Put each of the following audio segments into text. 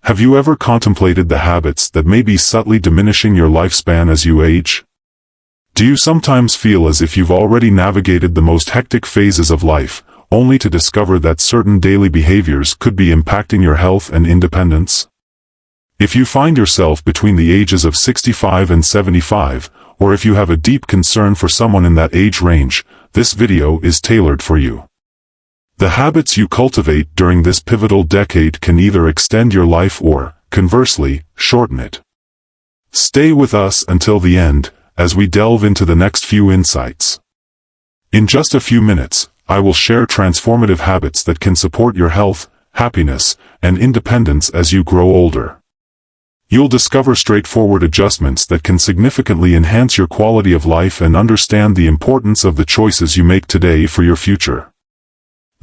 Have you ever contemplated the habits that may be subtly diminishing your lifespan as you age? Do you sometimes feel as if you've already navigated the most hectic phases of life, only to discover that certain daily behaviors could be impacting your health and independence? If you find yourself between the ages of 65 and 75, or if you have a deep concern for someone in that age range, this video is tailored for you. The habits you cultivate during this pivotal decade can either extend your life or, conversely, shorten it. Stay with us until the end, as we delve into the next few insights. In just a few minutes, I will share transformative habits that can support your health, happiness, and independence as you grow older. You'll discover straightforward adjustments that can significantly enhance your quality of life and understand the importance of the choices you make today for your future.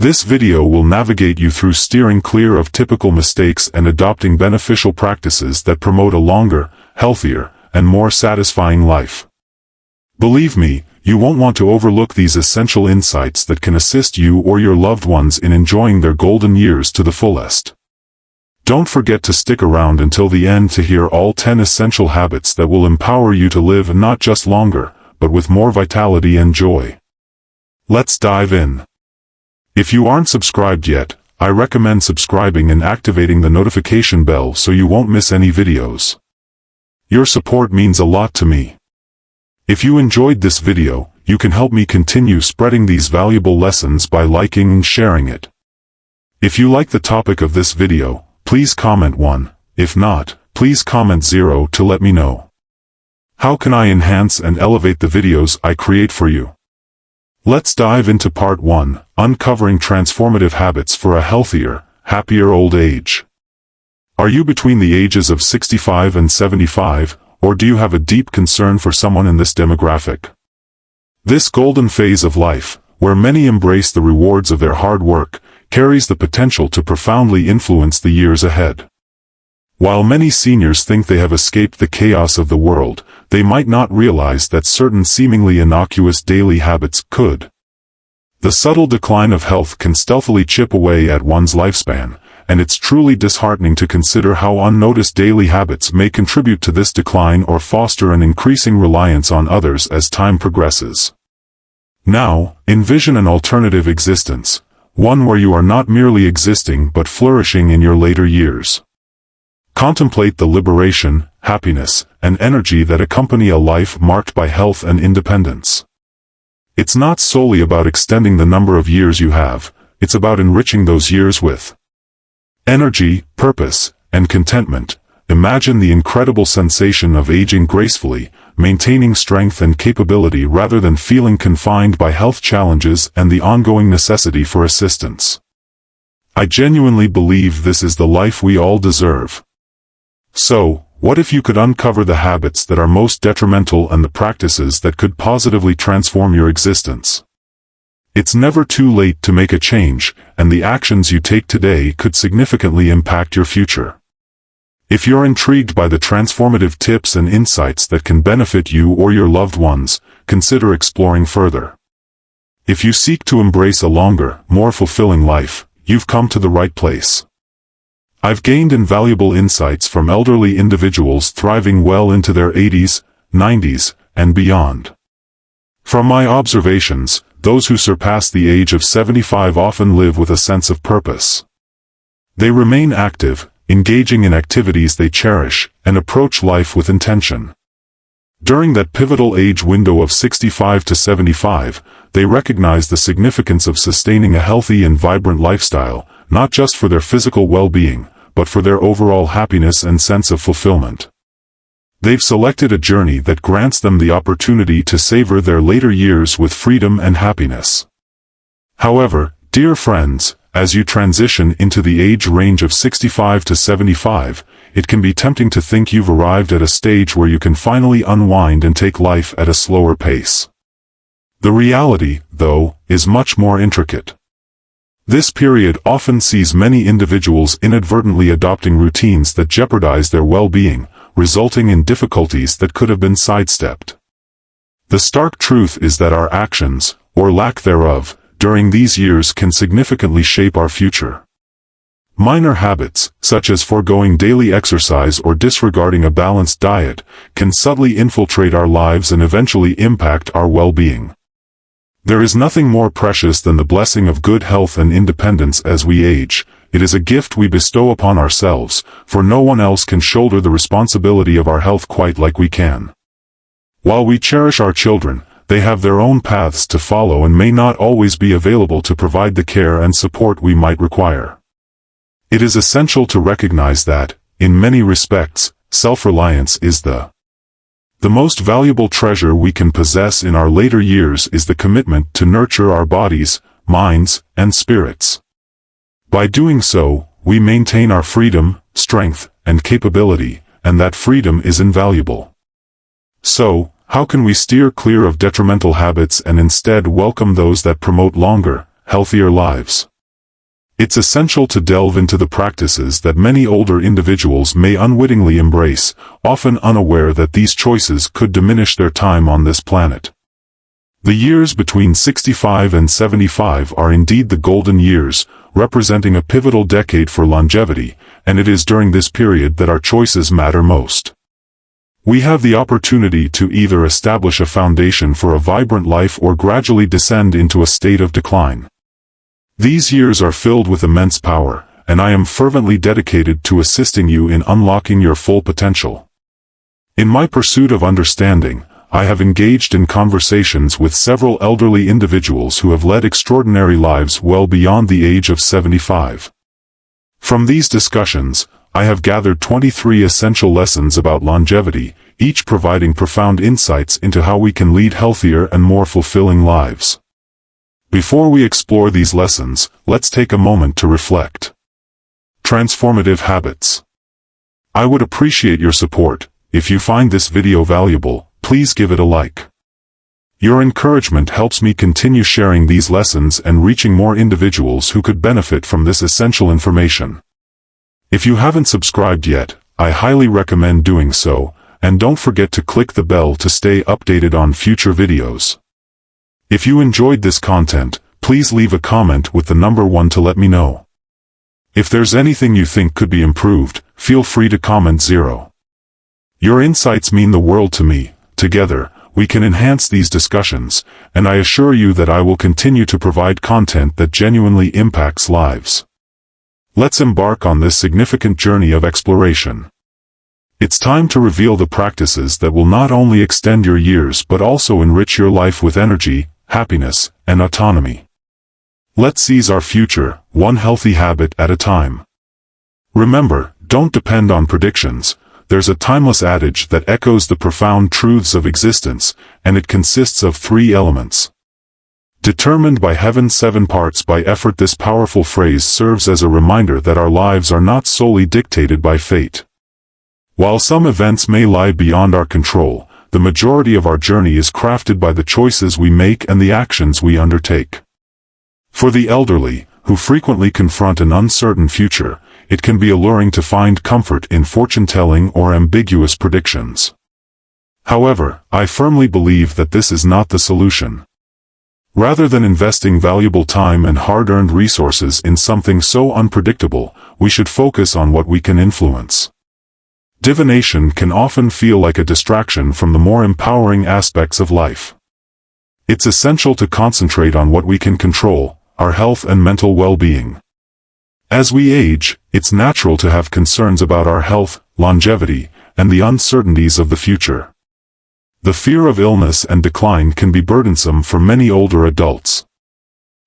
This video will navigate you through steering clear of typical mistakes and adopting beneficial practices that promote a longer, healthier, and more satisfying life. Believe me, you won't want to overlook these essential insights that can assist you or your loved ones in enjoying their golden years to the fullest. Don't forget to stick around until the end to hear all 10 essential habits that will empower you to live not just longer, but with more vitality and joy. Let's dive in. If you aren't subscribed yet, I recommend subscribing and activating the notification bell so you won't miss any videos. Your support means a lot to me. If you enjoyed this video, you can help me continue spreading these valuable lessons by liking and sharing it. If you like the topic of this video, please comment 1, if not, please comment 0 to let me know. How can I enhance and elevate the videos I create for you? Let's dive into part 1, uncovering transformative habits for a healthier, happier old age. Are you between the ages of 65 and 75, or do you have a deep concern for someone in this demographic? This golden phase of life, where many embrace the rewards of their hard work, carries the potential to profoundly influence the years ahead. While many seniors think they have escaped the chaos of the world, they might not realize that certain seemingly innocuous daily habits could. The subtle decline of health can stealthily chip away at one's lifespan, and it's truly disheartening to consider how unnoticed daily habits may contribute to this decline or foster an increasing reliance on others as time progresses. Now, envision an alternative existence, one where you are not merely existing but flourishing in your later years. Contemplate the liberation, happiness, and energy that accompany a life marked by health and independence. It's not solely about extending the number of years you have, it's about enriching those years with energy, purpose, and contentment. Imagine the incredible sensation of aging gracefully, maintaining strength and capability rather than feeling confined by health challenges and the ongoing necessity for assistance. I genuinely believe this is the life we all deserve. So, what if you could uncover the habits that are most detrimental and the practices that could positively transform your existence? It's never too late to make a change, and the actions you take today could significantly impact your future. If you're intrigued by the transformative tips and insights that can benefit you or your loved ones, consider exploring further. If you seek to embrace a longer, more fulfilling life, you've come to the right place. I've gained invaluable insights from elderly individuals thriving well into their 80s, 90s, and beyond. From my observations, those who surpass the age of 75 often live with a sense of purpose. They remain active, engaging in activities they cherish, and approach life with intention. During that pivotal age window of 65 to 75, they recognize the significance of sustaining a healthy and vibrant lifestyle, not just for their physical well-being, but for their overall happiness and sense of fulfillment. They've selected a journey that grants them the opportunity to savor their later years with freedom and happiness. However, dear friends, as you transition into the age range of 65 to 75, it can be tempting to think you've arrived at a stage where you can finally unwind and take life at a slower pace. The reality, though, is much more intricate. This period often sees many individuals inadvertently adopting routines that jeopardize their well-being, resulting in difficulties that could have been sidestepped. The stark truth is that our actions, or lack thereof, during these years can significantly shape our future. Minor habits, such as foregoing daily exercise or disregarding a balanced diet, can subtly infiltrate our lives and eventually impact our well-being. There is nothing more precious than the blessing of good health and independence as we age. It is a gift we bestow upon ourselves, for no one else can shoulder the responsibility of our health quite like we can. While we cherish our children, they have their own paths to follow and may not always be available to provide the care and support we might require. It is essential to recognize that, in many respects, self-reliance is the most valuable treasure we can possess in our later years is the commitment to nurture our bodies, minds, and spirits. By doing so, we maintain our freedom, strength, and capability, and that freedom is invaluable. So, how can we steer clear of detrimental habits and instead welcome those that promote longer, healthier lives? It's essential to delve into the practices that many older individuals may unwittingly embrace, often unaware that these choices could diminish their time on this planet. The years between 65 and 75 are indeed the golden years, representing a pivotal decade for longevity, and it is during this period that our choices matter most. We have the opportunity to either establish a foundation for a vibrant life or gradually descend into a state of decline. These years are filled with immense power, and I am fervently dedicated to assisting you in unlocking your full potential. In my pursuit of understanding, I have engaged in conversations with several elderly individuals who have led extraordinary lives well beyond the age of 75. From these discussions, I have gathered 23 essential lessons about longevity, each providing profound insights into how we can lead healthier and more fulfilling lives. Before we explore these lessons, let's take a moment to reflect. Transformative habits. I would appreciate your support. If you find this video valuable, please give it a like. Your encouragement helps me continue sharing these lessons and reaching more individuals who could benefit from this essential information. If you haven't subscribed yet, I highly recommend doing so, and don't forget to click the bell to stay updated on future videos. If you enjoyed this content, please leave a comment with the number 1 to let me know. If there's anything you think could be improved, feel free to comment 0. Your insights mean the world to me. Together, we can enhance these discussions, and I assure you that I will continue to provide content that genuinely impacts lives. Let's embark on this significant journey of exploration. It's time to reveal the practices that will not only extend your years but also enrich your life with energy, happiness, and autonomy. Let's seize our future, one healthy habit at a time. Remember, don't depend on predictions. There's a timeless adage that echoes the profound truths of existence, and it consists of 3 elements. Determined by heaven's 7 parts by effort. This powerful phrase serves as a reminder that our lives are not solely dictated by fate. While some events may lie beyond our control, the majority of our journey is crafted by the choices we make and the actions we undertake. For the elderly, who frequently confront an uncertain future, it can be alluring to find comfort in fortune-telling or ambiguous predictions. However, I firmly believe that this is not the solution. Rather than investing valuable time and hard-earned resources in something so unpredictable, we should focus on what we can influence. Divination can often feel like a distraction from the more empowering aspects of life. It's essential to concentrate on what we can control, our health and mental well-being. As we age, it's natural to have concerns about our health, longevity, and the uncertainties of the future. The fear of illness and decline can be burdensome for many older adults.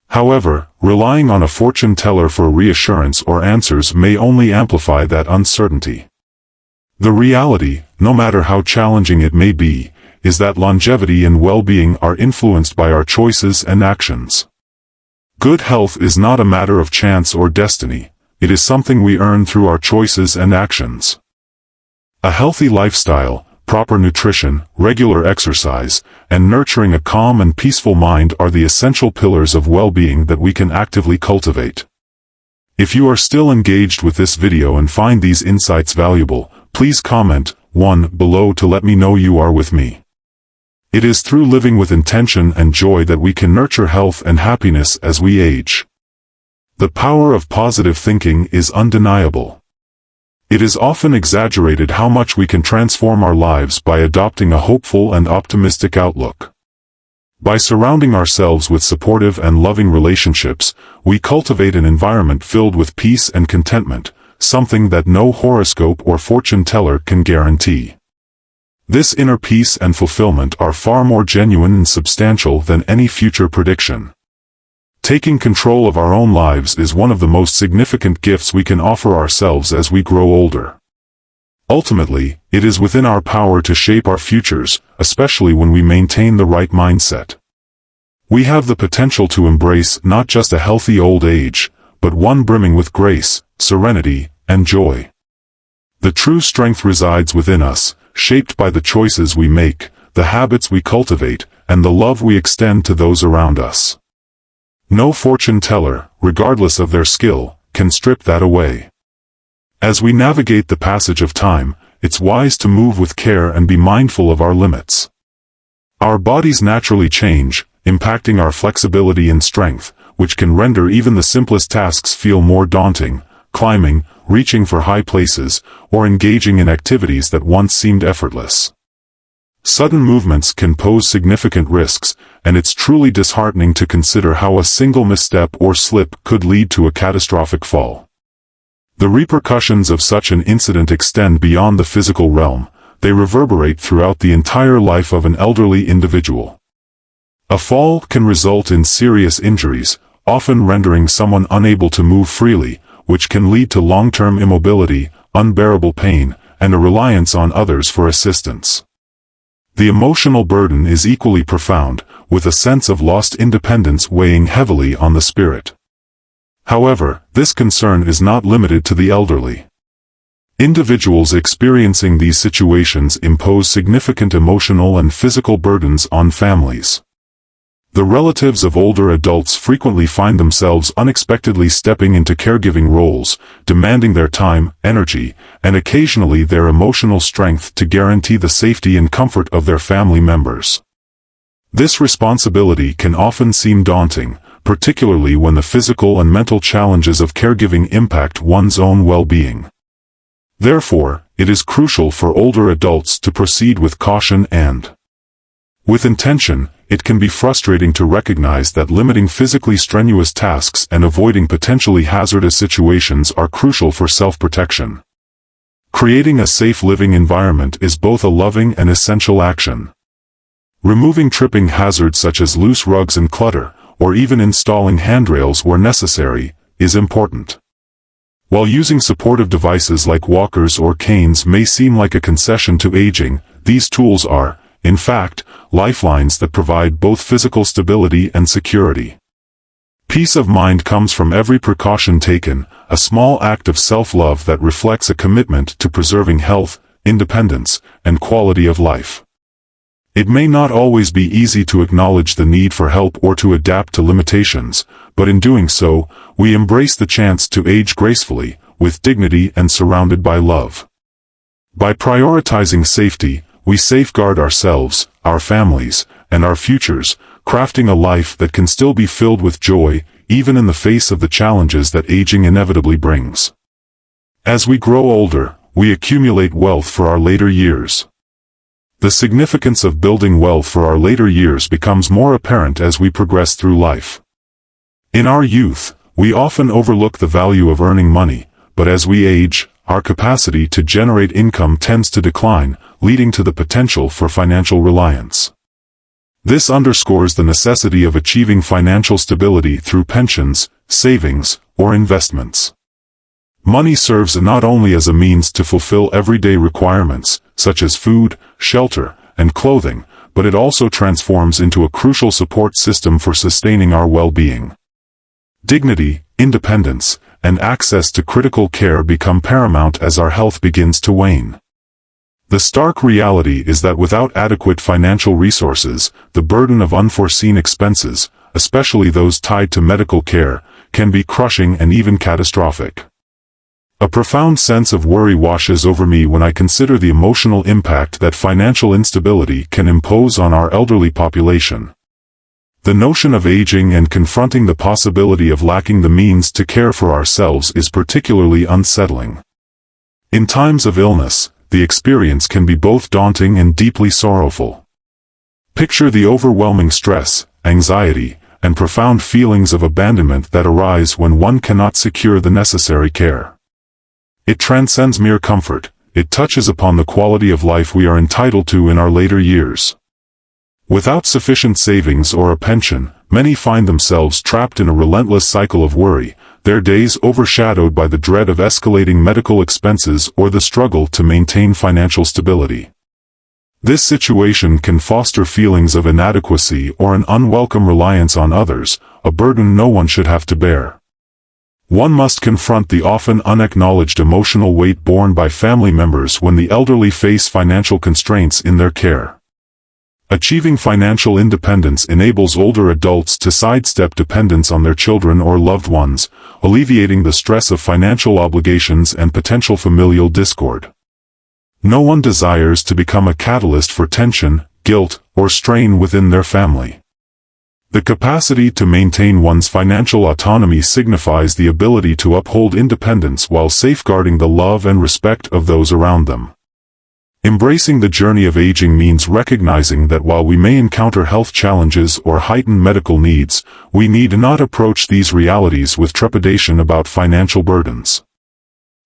However, relying on a fortune teller for reassurance or answers may only amplify that uncertainty. The reality, no matter how challenging it may be, is that longevity and well-being are influenced by our choices and actions. Good health is not a matter of chance or destiny, it is something we earn through our choices and actions. A healthy lifestyle, proper nutrition, regular exercise, and nurturing a calm and peaceful mind are the essential pillars of well-being that we can actively cultivate. If you are still engaged with this video and find these insights valuable, please comment 1 below to let me know you are with me. It is through living with intention and joy that we can nurture health and happiness as we age. The power of positive thinking is undeniable. It is often exaggerated how much we can transform our lives by adopting a hopeful and optimistic outlook. By surrounding ourselves with supportive and loving relationships, we cultivate an environment filled with peace and contentment, something that no horoscope or fortune teller can guarantee. This inner peace and fulfillment are far more genuine and substantial than any future prediction. Taking control of our own lives is one of the most significant gifts we can offer ourselves as we grow older. Ultimately, it is within our power to shape our futures, especially when we maintain the right mindset. We have the potential to embrace not just a healthy old age, but one brimming with grace, serenity, and joy. The true strength resides within us, shaped by the choices we make, the habits we cultivate, and the love we extend to those around us. No fortune teller, regardless of their skill, can strip that away. As we navigate the passage of time, it's wise to move with care and be mindful of our limits. Our bodies naturally change, impacting our flexibility and strength, which can render even the simplest tasks feel more daunting, climbing, reaching for high places, or engaging in activities that once seemed effortless. Sudden movements can pose significant risks, and it's truly disheartening to consider how a single misstep or slip could lead to a catastrophic fall. The repercussions of such an incident extend beyond the physical realm. They reverberate throughout the entire life of an elderly individual. A fall can result in serious injuries, often rendering someone unable to move freely, which can lead to long-term immobility, unbearable pain, and a reliance on others for assistance. The emotional burden is equally profound, with a sense of lost independence weighing heavily on the spirit. However, this concern is not limited to the elderly. Individuals experiencing these situations impose significant emotional and physical burdens on families. The relatives of older adults frequently find themselves unexpectedly stepping into caregiving roles, demanding their time, energy, and occasionally their emotional strength to guarantee the safety and comfort of their family members. This responsibility can often seem daunting, particularly when the physical and mental challenges of caregiving impact one's own well-being. Therefore, it is crucial for older adults to proceed with caution and with intention. It can be frustrating to recognize that limiting physically strenuous tasks and avoiding potentially hazardous situations are crucial for self-protection. Creating a safe living environment is both a loving and essential action. Removing tripping hazards such as loose rugs and clutter, or even installing handrails where necessary, is important. While using supportive devices like walkers or canes may seem like a concession to aging, these tools are, in fact, lifelines that provide both physical stability and security. Peace of mind comes from every precaution taken, a small act of self-love that reflects a commitment to preserving health, independence, and quality of life. It may not always be easy to acknowledge the need for help or to adapt to limitations, but in doing so, we embrace the chance to age gracefully, with dignity and surrounded by love. By prioritizing safety, we safeguard ourselves, our families, and our futures, crafting a life that can still be filled with joy, even in the face of the challenges that aging inevitably brings. As we grow older, we accumulate wealth for our later years. The significance of building wealth for our later years becomes more apparent as we progress through life. In our youth, we often overlook the value of earning money, but as we age, our capacity to generate income tends to decline, leading to the potential for financial reliance. This underscores the necessity of achieving financial stability through pensions, savings, or investments. Money serves not only as a means to fulfill everyday requirements, such as food, shelter, and clothing, but it also transforms into a crucial support system for sustaining our well-being. Dignity, independence, and access to critical care become paramount as our health begins to wane. The stark reality is that without adequate financial resources, the burden of unforeseen expenses, especially those tied to medical care, can be crushing and even catastrophic. A profound sense of worry washes over me when I consider the emotional impact that financial instability can impose on our elderly population. The notion of aging and confronting the possibility of lacking the means to care for ourselves is particularly unsettling. In times of illness, the experience can be both daunting and deeply sorrowful. Picture the overwhelming stress, anxiety, and profound feelings of abandonment that arise when one cannot secure the necessary care. It transcends mere comfort. It touches upon the quality of life we are entitled to in our later years. Without sufficient savings or a pension, many find themselves trapped in a relentless cycle of worry, their days overshadowed by the dread of escalating medical expenses or the struggle to maintain financial stability. This situation can foster feelings of inadequacy or an unwelcome reliance on others, a burden no one should have to bear. One must confront the often unacknowledged emotional weight borne by family members when the elderly face financial constraints in their care. Achieving financial independence enables older adults to sidestep dependence on their children or loved ones, alleviating the stress of financial obligations and potential familial discord. No one desires to become a catalyst for tension, guilt, or strain within their family. The capacity to maintain one's financial autonomy signifies the ability to uphold independence while safeguarding the love and respect of those around them. Embracing the journey of aging means recognizing that while we may encounter health challenges or heightened medical needs, we need not approach these realities with trepidation about financial burdens.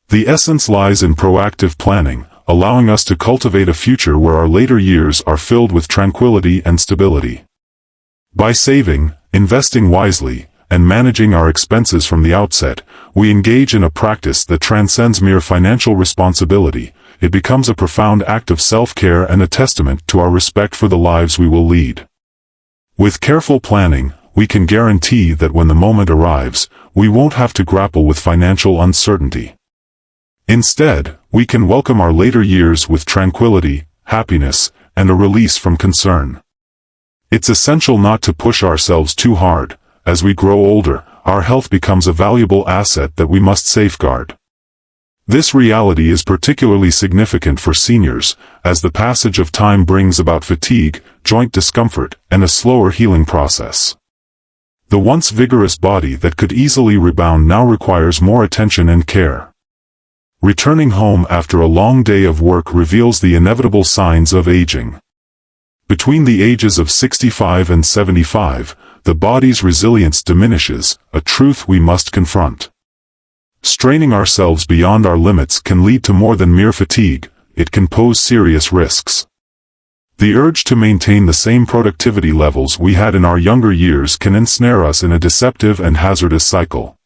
The essence lies in proactive planning, allowing us to cultivate a future where our later years are filled with tranquility and stability. By saving, investing wisely, and managing our expenses from the outset, we engage in a practice that transcends mere financial responsibility. It becomes a profound act of self-care and a testament to our respect for the lives we will lead. With careful planning, we can guarantee that when the moment arrives, we won't have to grapple with financial uncertainty. Instead, we can welcome our later years with tranquility, happiness, and a release from concern. It's essential not to push ourselves too hard. As we grow older, our health becomes a valuable asset that we must safeguard. This reality is particularly significant for seniors, as the passage of time brings about fatigue, joint discomfort, and a slower healing process. The once vigorous body that could easily rebound now requires more attention and care. Returning home after a long day of work reveals the inevitable signs of aging. Between the ages of 65 and 75, the body's resilience diminishes, a truth we must confront. Straining ourselves beyond our limits can lead to more than mere fatigue. It can pose serious risks. The urge to maintain the same productivity levels we had in our younger years can ensnare us in a deceptive and hazardous cycle.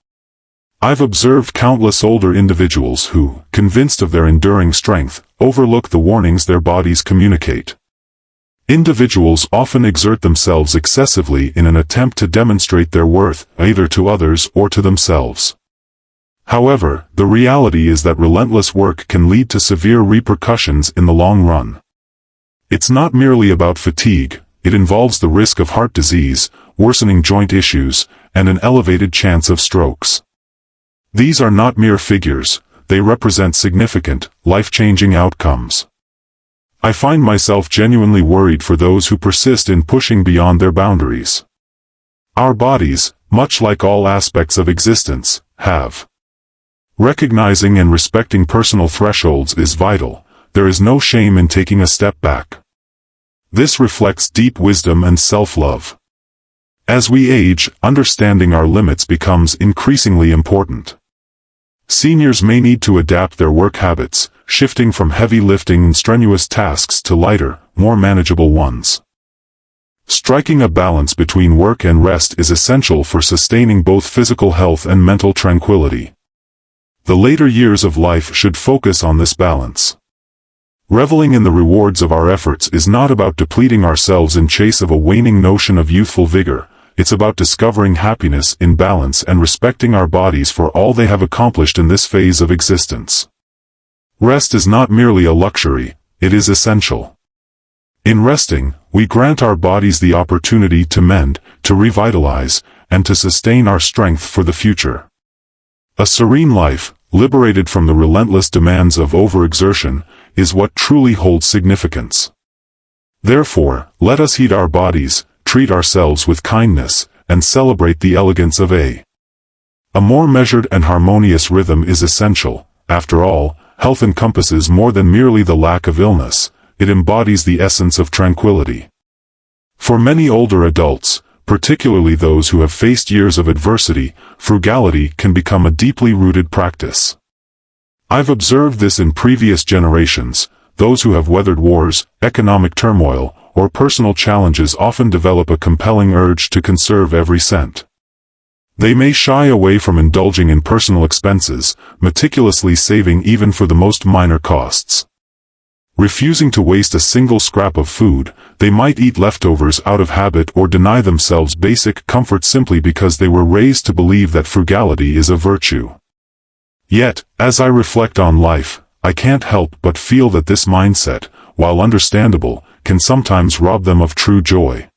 I've observed countless older individuals who, convinced of their enduring strength, overlook the warnings their bodies communicate. Individuals often exert themselves excessively in an attempt to demonstrate their worth, either to others or to themselves. However, the reality is that relentless work can lead to severe repercussions in the long run. It's not merely about fatigue, it involves the risk of heart disease, worsening joint issues, and an elevated chance of strokes. These are not mere figures, they represent significant, life-changing outcomes. I find myself genuinely worried for those who persist in pushing beyond their boundaries. Our bodies, much like all aspects of existence, have. Recognizing and respecting personal thresholds is vital. There is no shame in taking a step back. This reflects deep wisdom and self-love. As we age, understanding our limits becomes increasingly important. Seniors may need to adapt their work habits, shifting from heavy lifting and strenuous tasks to lighter, more manageable ones. Striking a balance between work and rest is essential for sustaining both physical health and mental tranquility. The later years of life should focus on this balance. Reveling in the rewards of our efforts is not about depleting ourselves in chase of a waning notion of youthful vigor. It's about discovering happiness in balance and respecting our bodies for all they have accomplished in this phase of existence. Rest is not merely a luxury, it is essential. In resting, we grant our bodies the opportunity to mend, to revitalize, and to sustain our strength for the future. A serene life, liberated from the relentless demands of overexertion, is what truly holds significance. Therefore, let us heed our bodies, treat ourselves with kindness, and celebrate the elegance of a more measured and harmonious rhythm is essential. After all, health encompasses more than merely the lack of illness, it embodies the essence of tranquility. For many older adults, particularly those who have faced years of adversity, frugality can become a deeply rooted practice. I've observed this in previous generations. Those who have weathered wars, economic turmoil, or personal challenges often develop a compelling urge to conserve every cent. They may shy away from indulging in personal expenses, meticulously saving even for the most minor costs. Refusing to waste a single scrap of food, they might eat leftovers out of habit or deny themselves basic comfort simply because they were raised to believe that frugality is a virtue. Yet, as I reflect on life, I can't help but feel that this mindset, while understandable, can sometimes rob them of true joy.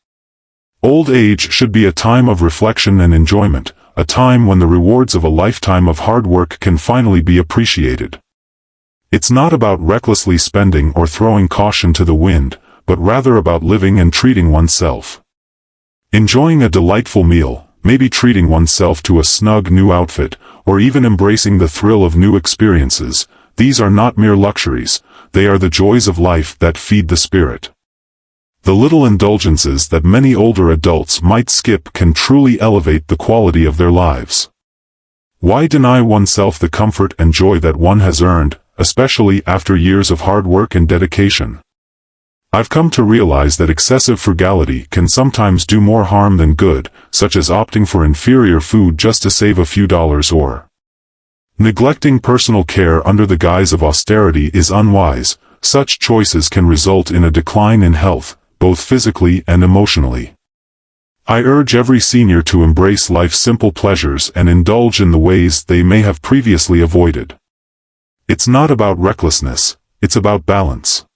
Old age should be a time of reflection and enjoyment, a time when the rewards of a lifetime of hard work can finally be appreciated. It's not about recklessly spending or throwing caution to the wind, but rather about living and treating oneself. Enjoying a delightful meal, maybe treating oneself to a snug new outfit, or even embracing the thrill of new experiences. These are not mere luxuries, they are the joys of life that feed the spirit. The little indulgences that many older adults might skip can truly elevate the quality of their lives. Why deny oneself the comfort and joy that one has earned, especially after years of hard work and dedication? I've come to realize that excessive frugality can sometimes do more harm than good, such as opting for inferior food just to save a few dollars or neglecting personal care under the guise of austerity is unwise. Such choices can result in a decline in health, both physically and emotionally. I urge every senior to embrace life's simple pleasures and indulge in the ways they may have previously avoided. It's not about recklessness, it's about balance.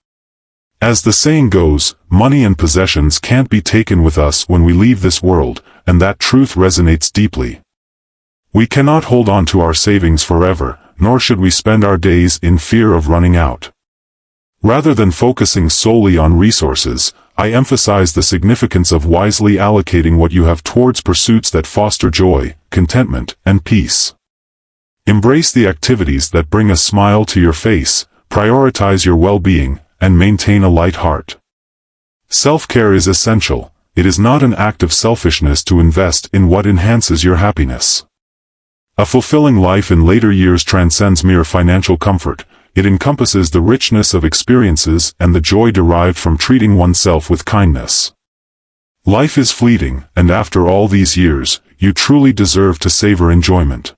As the saying goes, money and possessions can't be taken with us when we leave this world, and that truth resonates deeply. We cannot hold on to our savings forever, nor should we spend our days in fear of running out. Rather than focusing solely on resources, I emphasize the significance of wisely allocating what you have towards pursuits that foster joy, contentment, and peace. Embrace the activities that bring a smile to your face, prioritize your well-being, and maintain a light heart. Self-care is essential. It is not an act of selfishness to invest in what enhances your happiness. A fulfilling life in later years transcends mere financial comfort. It encompasses the richness of experiences and the joy derived from treating oneself with kindness. Life is fleeting, and after all these years, you truly deserve to savor enjoyment.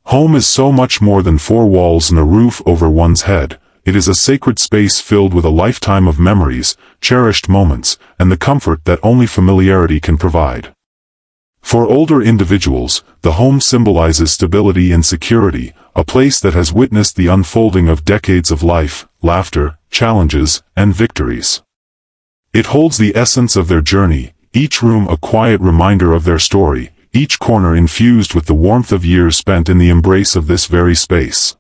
Home is so much more than four walls and a roof over one's head. It is a sacred space filled with a lifetime of memories, cherished moments, and the comfort that only familiarity can provide. For older individuals, the home symbolizes stability and security, a place that has witnessed the unfolding of decades of life, laughter, challenges, and victories. It holds the essence of their journey, each room a quiet reminder of their story, each corner infused with the warmth of years spent in the embrace of this very space.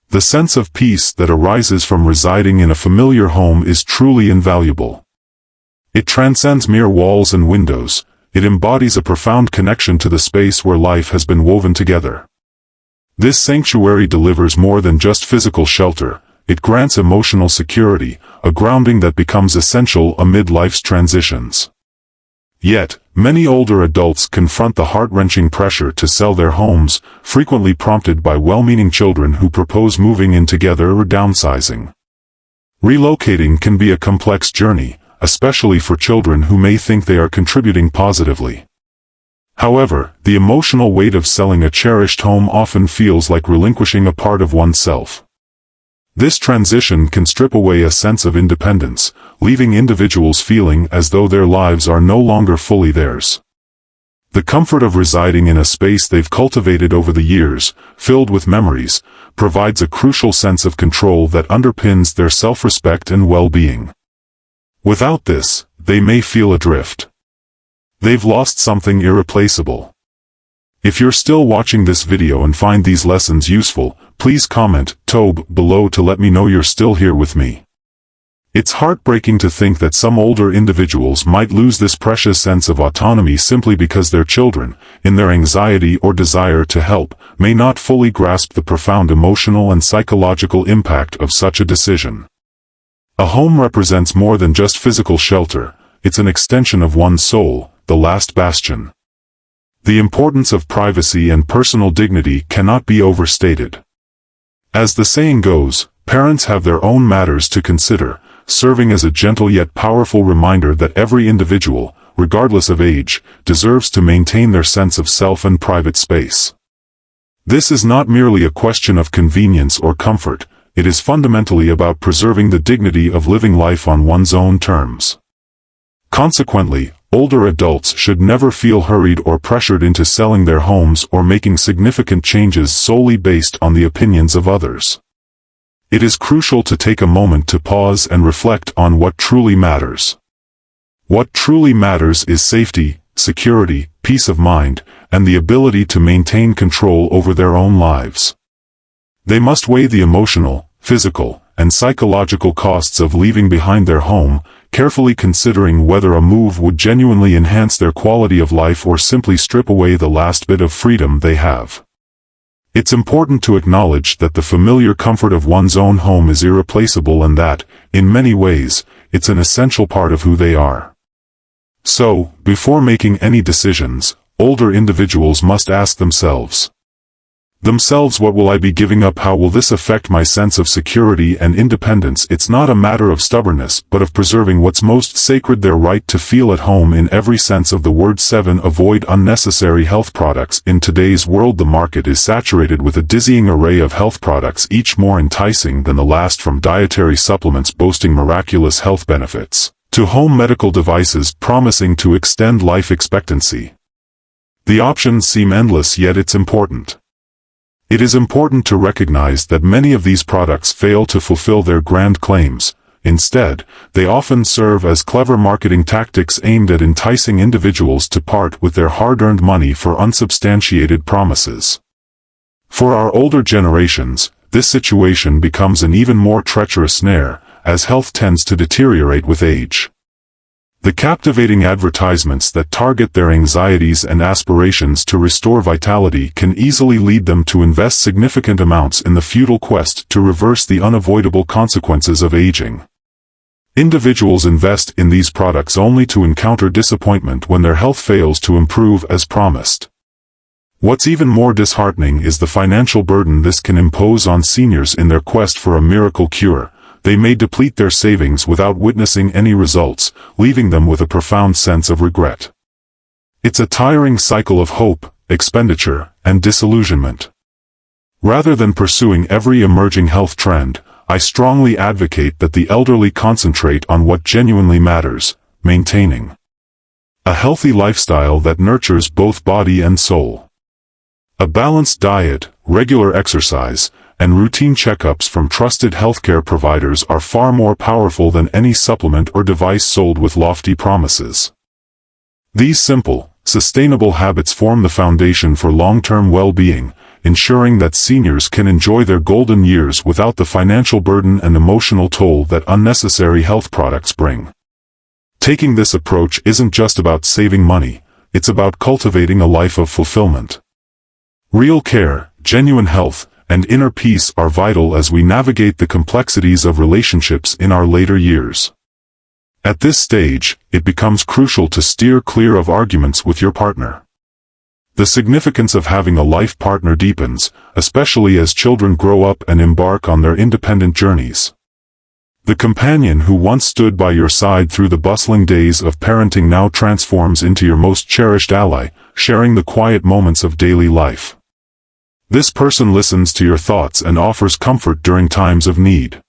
The sense of peace that arises from residing in a familiar home is truly invaluable. It transcends mere walls and windows. It embodies a profound connection to the space where life has been woven together. This sanctuary delivers more than just physical shelter. It grants emotional security, a grounding that becomes essential amid life's transitions. Yet, many older adults confront the heart-wrenching pressure to sell their homes, frequently prompted by well-meaning children who propose moving in together or downsizing. Relocating can be a complex journey, especially for children who may think they are contributing positively. However, the emotional weight of selling a cherished home often feels like relinquishing a part of oneself. This transition can strip away a sense of independence, leaving individuals feeling as though their lives are no longer fully theirs. The comfort of residing in a space they've cultivated over the years, filled with memories, provides a crucial sense of control that underpins their self-respect and well-being. Without this, they may feel adrift. They've lost something irreplaceable. If you're still watching this video and find these lessons useful, please comment, Tobe, below to let me know you're still here with me. It's heartbreaking to think that some older individuals might lose this precious sense of autonomy simply because their children, in their anxiety or desire to help, may not fully grasp the profound emotional and psychological impact of such a decision. A home represents more than just physical shelter, it's an extension of one's soul, the last bastion. The importance of privacy and personal dignity cannot be overstated. As the saying goes, parents have their own matters to consider, serving as a gentle yet powerful reminder that every individual, regardless of age, deserves to maintain their sense of self and private space. This is not merely a question of convenience or comfort, it is fundamentally about preserving the dignity of living life on one's own terms. Consequently, older adults should never feel hurried or pressured into selling their homes or making significant changes solely based on the opinions of others. It is crucial to take a moment to pause and reflect on what truly matters. What truly matters is safety, security, peace of mind, and the ability to maintain control over their own lives. They must weigh the emotional, physical, and psychological costs of leaving behind their home, carefully considering whether a move would genuinely enhance their quality of life or simply strip away the last bit of freedom they have. It's important to acknowledge that the familiar comfort of one's own home is irreplaceable and that, in many ways, it's an essential part of who they are. So, before making any decisions, older individuals must ask themselves, what will I be giving up? How will this affect my sense of security and independence? It's not a matter of stubbornness, but of preserving what's most sacred, their right to feel at home in every sense of the word. 7. Avoid unnecessary health products. In today's world, the market is saturated with a dizzying array of health products, each more enticing than the last, from dietary supplements boasting miraculous health benefits, to home medical devices promising to extend life expectancy. The options seem endless, yet it's important. It is important to recognize that many of these products fail to fulfill their grand claims. Instead, they often serve as clever marketing tactics aimed at enticing individuals to part with their hard-earned money for unsubstantiated promises. For our older generations, this situation becomes an even more treacherous snare, as health tends to deteriorate with age. The captivating advertisements that target their anxieties and aspirations to restore vitality can easily lead them to invest significant amounts in the futile quest to reverse the unavoidable consequences of aging. Individuals invest in these products only to encounter disappointment when their health fails to improve as promised. What's even more disheartening is the financial burden this can impose on seniors in their quest for a miracle cure. They may deplete their savings without witnessing any results, leaving them with a profound sense of regret. It's a tiring cycle of hope, expenditure, and disillusionment. Rather than pursuing every emerging health trend, I strongly advocate that the elderly concentrate on what genuinely matters: maintaining a healthy lifestyle that nurtures both body and soul. A balanced diet, regular exercise, and routine checkups from trusted healthcare providers are far more powerful than any supplement or device sold with lofty promises. These simple, sustainable habits form the foundation for long-term well-being, ensuring that seniors can enjoy their golden years without the financial burden and emotional toll that unnecessary health products bring. Taking this approach isn't just about saving money, it's about cultivating a life of fulfillment. Real care, genuine health, and inner peace are vital as we navigate the complexities of relationships in our later years. At this stage, it becomes crucial to steer clear of arguments with your partner. The significance of having a life partner deepens, especially as children grow up and embark on their independent journeys. The companion who once stood by your side through the bustling days of parenting now transforms into your most cherished ally, sharing the quiet moments of daily life. This person listens to your thoughts and offers comfort during times of need.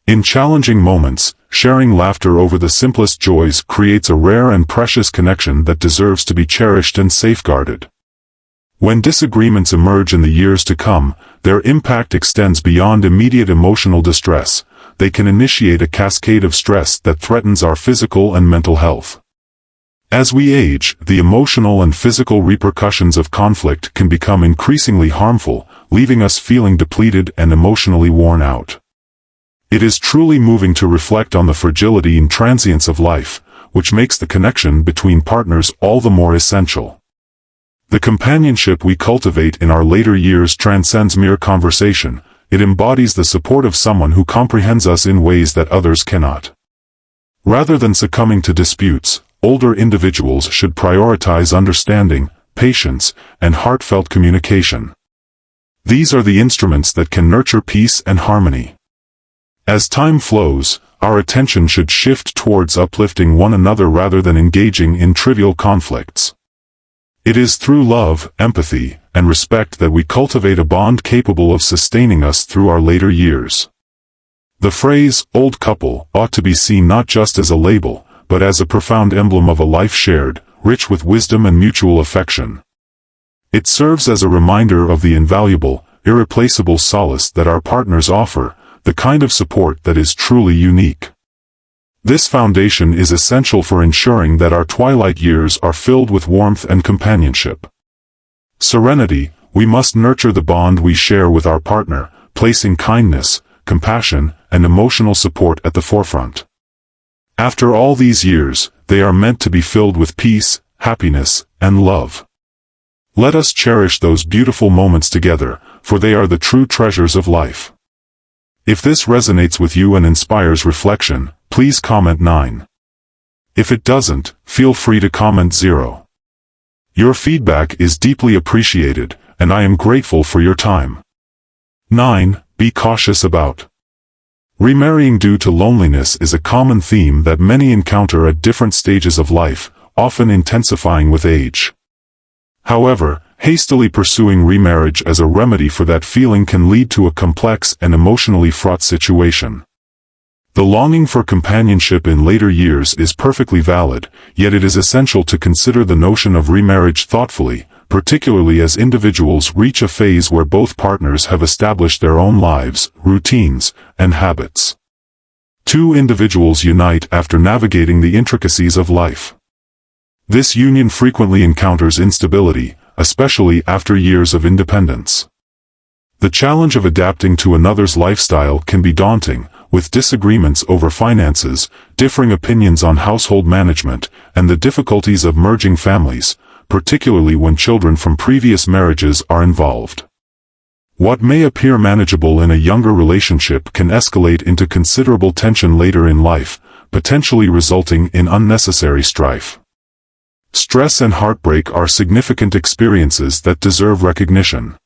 In challenging moments, sharing laughter over the simplest joys creates a rare and precious connection that deserves to be cherished and safeguarded. When disagreements emerge in the years to come, their impact extends beyond immediate emotional distress. They can initiate a cascade of stress that threatens our physical and mental health. As we age, the emotional and physical repercussions of conflict can become increasingly harmful, leaving us feeling depleted and emotionally worn out. It is truly moving to reflect on the fragility and transience of life, which makes the connection between partners all the more essential. The companionship we cultivate in our later years transcends mere conversation. It embodies the support of someone who comprehends us in ways that others cannot. Rather than succumbing to disputes, older individuals should prioritize understanding, patience, and heartfelt communication. These are the instruments that can nurture peace and harmony. As time flows, our attention should shift towards uplifting one another rather than engaging in trivial conflicts. It is through love, empathy, and respect that we cultivate a bond capable of sustaining us through our later years. The phrase, old couple, ought to be seen not just as a label, but as a profound emblem of a life shared, rich with wisdom and mutual affection. It serves as a reminder of the invaluable, irreplaceable solace that our partners offer, the kind of support that is truly unique. This foundation is essential for ensuring that our twilight years are filled with warmth and companionship. Serenity, we must nurture the bond we share with our partner, placing kindness, compassion, and emotional support at the forefront. After all these years, they are meant to be filled with peace, happiness, and love. Let us cherish those beautiful moments together, for they are the true treasures of life. If this resonates with you and inspires reflection, please comment 9. If it doesn't, feel free to comment 0. Your feedback is deeply appreciated, and I am grateful for your time. 9. Be cautious about. Remarrying due to loneliness is a common theme that many encounter at different stages of life, often intensifying with age. However, hastily pursuing remarriage as a remedy for that feeling can lead to a complex and emotionally fraught situation. The longing for companionship in later years is perfectly valid, yet it is essential to consider the notion of remarriage thoughtfully, particularly as individuals reach a phase where both partners have established their own lives, routines, and habits. Two individuals unite after navigating the intricacies of life. This union frequently encounters instability, especially after years of independence. The challenge of adapting to another's lifestyle can be daunting, with disagreements over finances, differing opinions on household management, and the difficulties of merging families, particularly when children from previous marriages are involved. What may appear manageable in a younger relationship can escalate into considerable tension later in life, potentially resulting in unnecessary strife. Stress and heartbreak are significant experiences that deserve recognition.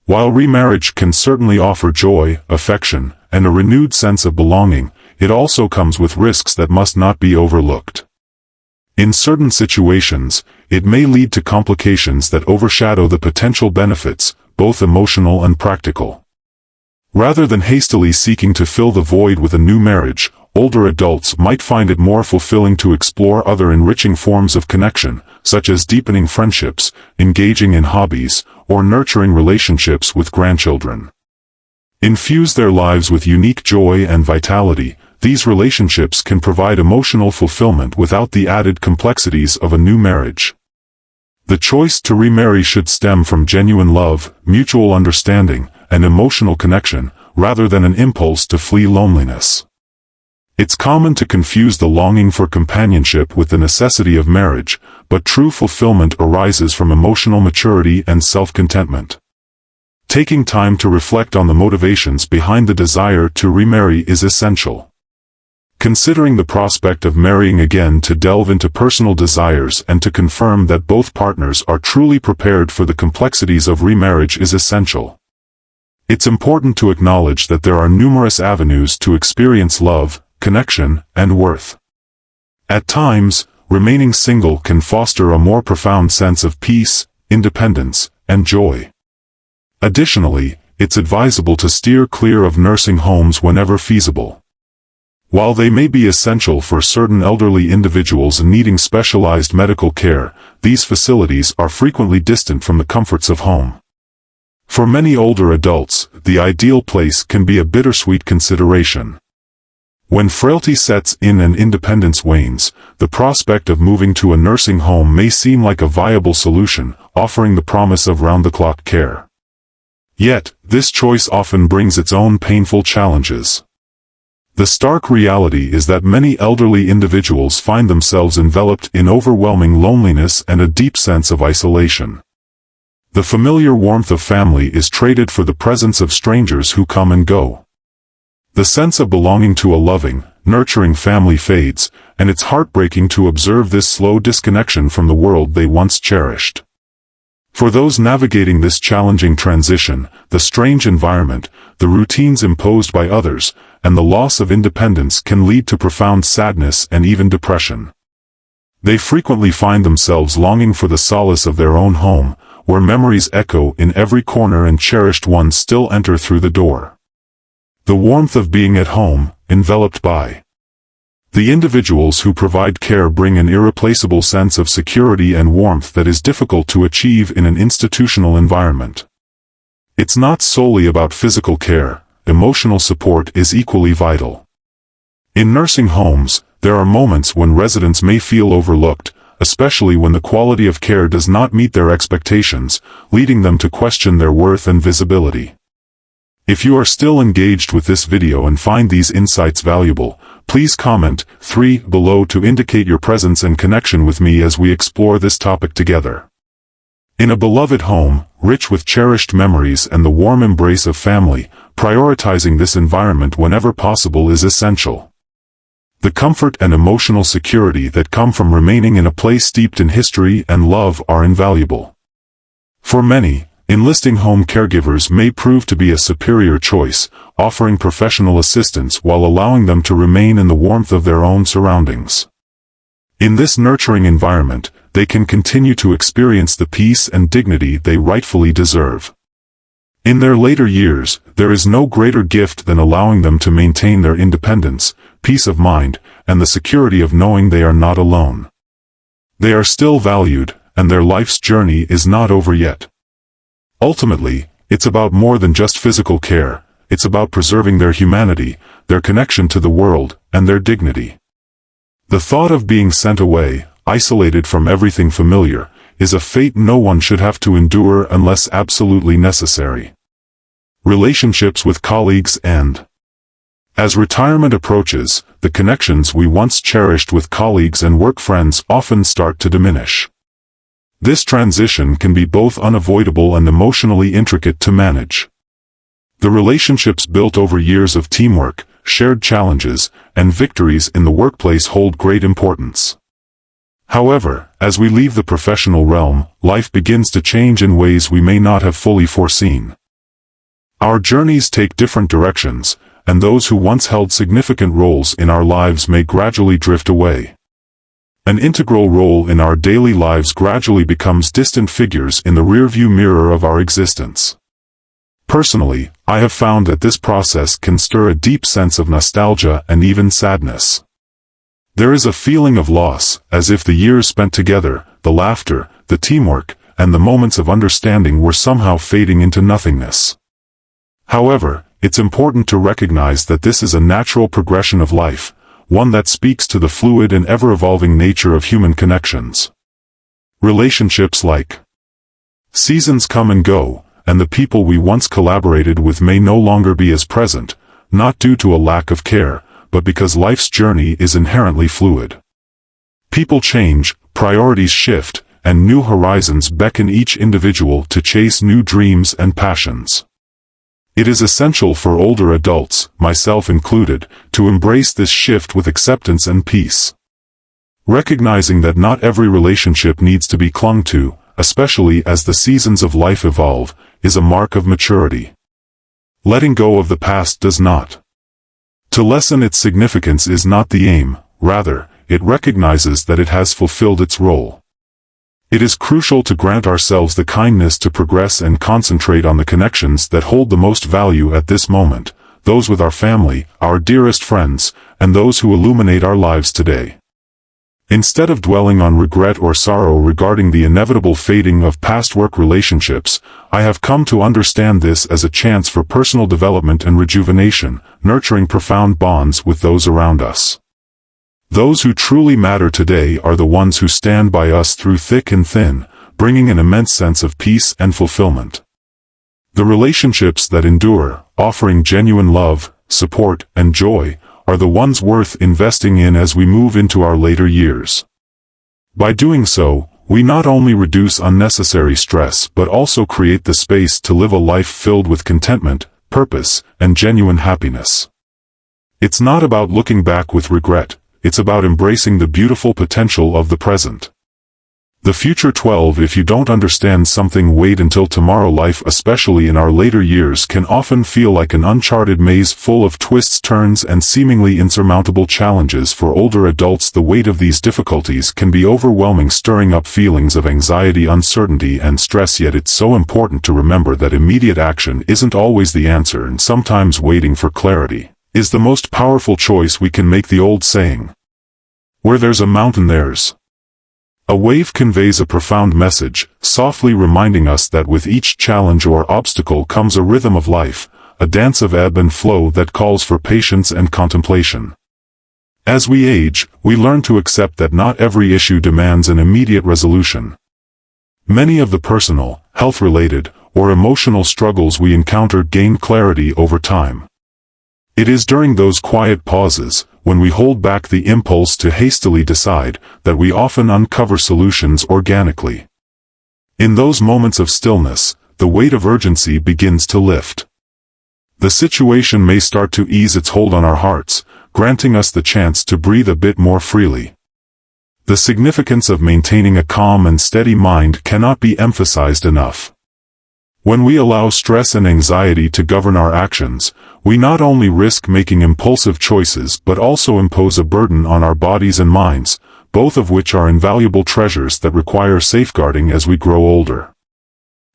While remarriage can certainly offer joy, affection, and a renewed sense of belonging, it also comes with risks that must not be overlooked. In certain situations, it may lead to complications that overshadow the potential benefits, both emotional and practical. Rather than hastily seeking to fill the void with a new marriage, older adults might find it more fulfilling to explore other enriching forms of connection, such as deepening friendships, engaging in hobbies, or nurturing relationships with grandchildren. Infuse their lives with unique joy and vitality. These relationships can provide emotional fulfillment without the added complexities of a new marriage. The choice to remarry should stem from genuine love, mutual understanding, and emotional connection, rather than an impulse to flee loneliness. It's common to confuse the longing for companionship with the necessity of marriage, but true fulfillment arises from emotional maturity and self-contentment. Taking time to reflect on the motivations behind the desire to remarry is essential. Considering the prospect of marrying again to delve into personal desires and to confirm that both partners are truly prepared for the complexities of remarriage is essential. It's important to acknowledge that there are numerous avenues to experience love, connection, and worth. At times, remaining single can foster a more profound sense of peace, independence, and joy. Additionally, it's advisable to steer clear of nursing homes whenever feasible. While they may be essential for certain elderly individuals needing specialized medical care, these facilities are frequently distant from the comforts of home. For many older adults, the ideal place can be a bittersweet consideration. When frailty sets in and independence wanes, the prospect of moving to a nursing home may seem like a viable solution, offering the promise of round-the-clock care. Yet, this choice often brings its own painful challenges. The stark reality is that many elderly individuals find themselves enveloped in overwhelming loneliness and a deep sense of isolation. The familiar warmth of family is traded for the presence of strangers who come and go. The sense of belonging to a loving, nurturing family fades, and it's heartbreaking to observe this slow disconnection from the world they once cherished. For those navigating this challenging transition, the strange environment, the routines imposed by others, and the loss of independence can lead to profound sadness and even depression. They frequently find themselves longing for the solace of their own home, where memories echo in every corner and cherished ones still enter through the door. The warmth of being at home, enveloped by the individuals who provide care, bring an irreplaceable sense of security and warmth that is difficult to achieve in an institutional environment. It's not solely about physical care, emotional support is equally vital. In nursing homes, there are moments when residents may feel overlooked, especially when the quality of care does not meet their expectations, leading them to question their worth and visibility. If you are still engaged with this video and find these insights valuable, please comment 3 below to indicate your presence and connection with me as we explore this topic together. In a beloved home, rich with cherished memories and the warm embrace of family, prioritizing this environment whenever possible is essential. The comfort and emotional security that come from remaining in a place steeped in history and love are invaluable. For many, enlisting home caregivers may prove to be a superior choice, offering professional assistance while allowing them to remain in the warmth of their own surroundings. In this nurturing environment, they can continue to experience the peace and dignity they rightfully deserve. In their later years, there is no greater gift than allowing them to maintain their independence, peace of mind, and the security of knowing they are not alone. They are still valued, and their life's journey is not over yet. Ultimately, it's about more than just physical care, it's about preserving their humanity, their connection to the world, and their dignity. The thought of being sent away, isolated from everything familiar, is a fate no one should have to endure unless absolutely necessary. Relationships with colleagues end. As retirement approaches, the connections we once cherished with colleagues and work friends often start to diminish. This transition can be both unavoidable and emotionally intricate to manage. The relationships built over years of teamwork, shared challenges, and victories in the workplace hold great importance. However, as we leave the professional realm, life begins to change in ways we may not have fully foreseen. Our journeys take different directions, and those who once held significant roles in our lives may gradually drift away. An integral role in our daily lives gradually becomes distant figures in the rearview mirror of our existence. Personally, I have found that this process can stir a deep sense of nostalgia and even sadness. There is a feeling of loss, as if the years spent together, the laughter, the teamwork, and the moments of understanding were somehow fading into nothingness. However, it's important to recognize that this is a natural progression of life, one that speaks to the fluid and ever-evolving nature of human connections. Relationships like seasons come and go, and the people we once collaborated with may no longer be as present, not due to a lack of care, but because life's journey is inherently fluid. People change, priorities shift, and new horizons beckon each individual to chase new dreams and passions. It is essential for older adults, myself included, to embrace this shift with acceptance and peace. Recognizing that not every relationship needs to be clung to, especially as the seasons of life evolve, is a mark of maturity. Letting go of the past does not. To lessen its significance is not the aim, rather, it recognizes that it has fulfilled its role. It is crucial to grant ourselves the kindness to progress and concentrate on the connections that hold the most value at this moment, those with our family, our dearest friends, and those who illuminate our lives today. Instead of dwelling on regret or sorrow regarding the inevitable fading of past work relationships, I have come to understand this as a chance for personal development and rejuvenation, nurturing profound bonds with those around us. Those who truly matter today are the ones who stand by us through thick and thin, bringing an immense sense of peace and fulfillment. The relationships that endure, offering genuine love, support, and joy, are the ones worth investing in as we move into our later years. By doing so, we not only reduce unnecessary stress but also create the space to live a life filled with contentment, purpose, and genuine happiness. It's not about looking back with regret, it's about embracing the beautiful potential of the present. The future 12. If you don't understand something, wait until tomorrow. Life, especially in our later years, can often feel like an uncharted maze full of twists, turns, and seemingly insurmountable challenges. For older adults, the weight of these difficulties can be overwhelming, stirring up feelings of anxiety, uncertainty, and stress. Yet it's so important to remember that immediate action isn't always the answer, and sometimes waiting for clarity is the most powerful choice we can make. The old saying, "Where there's a mountain, there's a wave," conveys a profound message, softly reminding us that with each challenge or obstacle comes a rhythm of life, a dance of ebb and flow that calls for patience and contemplation. As we age, we learn to accept that not every issue demands an immediate resolution. Many of the personal, health-related, or emotional struggles we encounter gain clarity over time. It is during those quiet pauses, when we hold back the impulse to hastily decide, that we often uncover solutions organically. In those moments of stillness, the weight of urgency begins to lift. The situation may start to ease its hold on our hearts, granting us the chance to breathe a bit more freely. The significance of maintaining a calm and steady mind cannot be emphasized enough. When we allow stress and anxiety to govern our actions, we not only risk making impulsive choices but also impose a burden on our bodies and minds, both of which are invaluable treasures that require safeguarding as we grow older.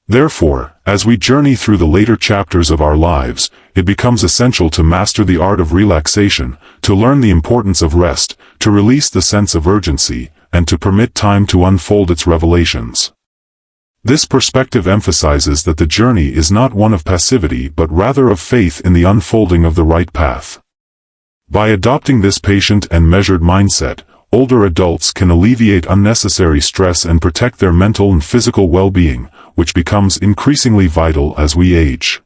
Therefore, as we journey through the later chapters of our lives, it becomes essential to master the art of relaxation, to learn the importance of rest, to release the sense of urgency, and to permit time to unfold its revelations. This perspective emphasizes that the journey is not one of passivity but rather of faith in the unfolding of the right path. By adopting this patient and measured mindset, older adults can alleviate unnecessary stress and protect their mental and physical well-being, which becomes increasingly vital as we age.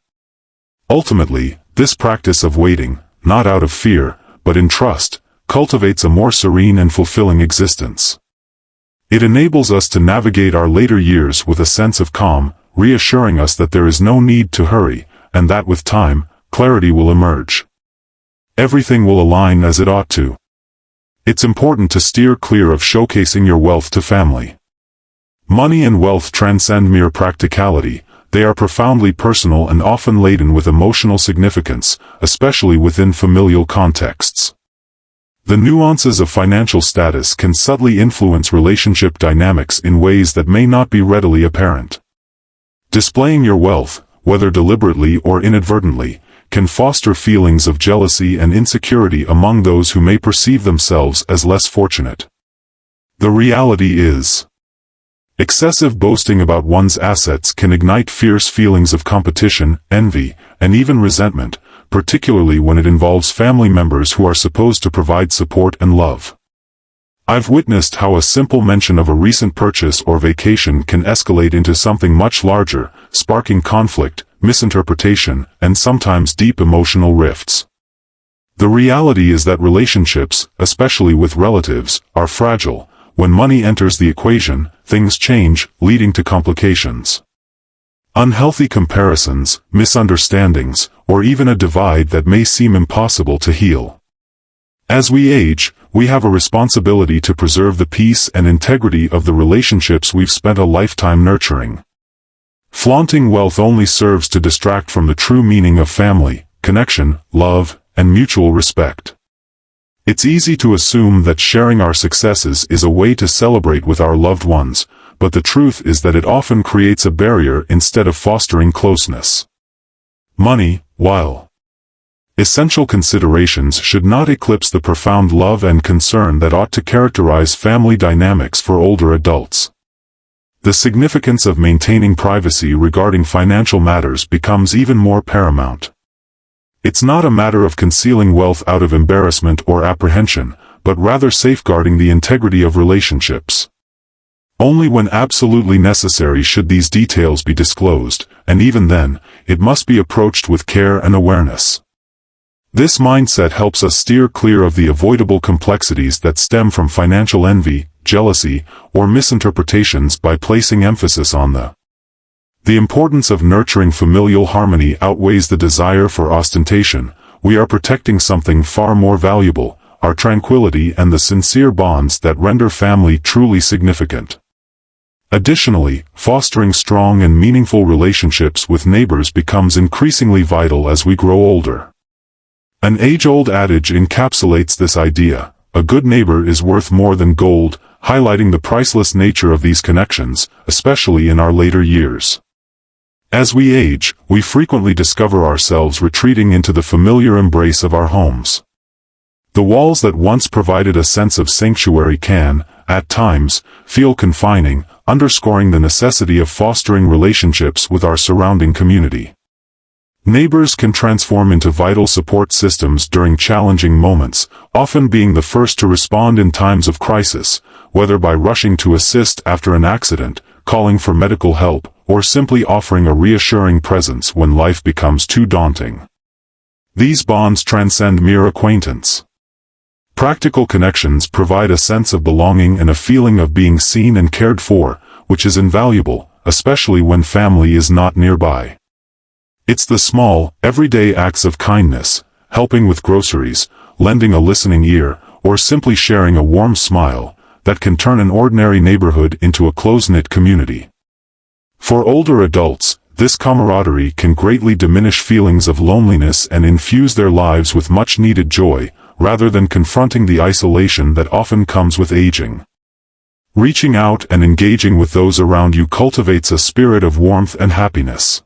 Ultimately, this practice of waiting, not out of fear, but in trust, cultivates a more serene and fulfilling existence. It enables us to navigate our later years with a sense of calm, reassuring us that there is no need to hurry, and that with time, clarity will emerge. Everything will align as it ought to. It's important to steer clear of showcasing your wealth to family. Money and wealth transcend mere practicality. They are profoundly personal and often laden with emotional significance, especially within familial contexts. The nuances of financial status can subtly influence relationship dynamics in ways that may not be readily apparent. Displaying your wealth, whether deliberately or inadvertently, can foster feelings of jealousy and insecurity among those who may perceive themselves as less fortunate. The reality is, excessive boasting about one's assets can ignite fierce feelings of competition, envy, and even resentment, particularly when it involves family members who are supposed to provide support and love. I've witnessed how a simple mention of a recent purchase or vacation can escalate into something much larger, sparking conflict, misinterpretation, and sometimes deep emotional rifts. The reality is that relationships, especially with relatives, are fragile. When money enters the equation, things change, leading to complications. Unhealthy comparisons, misunderstandings, or even a divide that may seem impossible to heal. As we age, we have a responsibility to preserve the peace and integrity of the relationships we've spent a lifetime nurturing. Flaunting wealth only serves to distract from the true meaning of family, connection, love, and mutual respect. It's easy to assume that sharing our successes is a way to celebrate with our loved ones, but the truth is that it often creates a barrier instead of fostering closeness. Money, while essential considerations, should not eclipse the profound love and concern that ought to characterize family dynamics for older adults. The significance of maintaining privacy regarding financial matters becomes even more paramount. It's not a matter of concealing wealth out of embarrassment or apprehension, but rather safeguarding the integrity of relationships. Only when absolutely necessary should these details be disclosed, and even then, it must be approached with care and awareness. This mindset helps us steer clear of the avoidable complexities that stem from financial envy, jealousy, or misinterpretations by placing emphasis on the importance of nurturing familial harmony outweighs the desire for ostentation. We are protecting something far more valuable, our tranquility and the sincere bonds that render family truly significant. Additionally, fostering strong and meaningful relationships with neighbors becomes increasingly vital as we grow older. An age-old adage encapsulates this idea: a good neighbor is worth more than gold, highlighting the priceless nature of these connections, especially in our later years. As we age, we frequently discover ourselves retreating into the familiar embrace of our homes. The walls that once provided a sense of sanctuary can, at times, feel confining, underscoring the necessity of fostering relationships with our surrounding community. Neighbors can transform into vital support systems during challenging moments, often being the first to respond in times of crisis, whether by rushing to assist after an accident, calling for medical help, or simply offering a reassuring presence when life becomes too daunting. These bonds transcend mere acquaintance. Practical connections provide a sense of belonging and a feeling of being seen and cared for, which is invaluable, especially when family is not nearby. It's the small, everyday acts of kindness, helping with groceries, lending a listening ear, or simply sharing a warm smile, that can turn an ordinary neighborhood into a close-knit community. For older adults, this camaraderie can greatly diminish feelings of loneliness and infuse their lives with much-needed joy, rather than confronting the isolation that often comes with aging. Reaching out and engaging with those around you cultivates a spirit of warmth and happiness.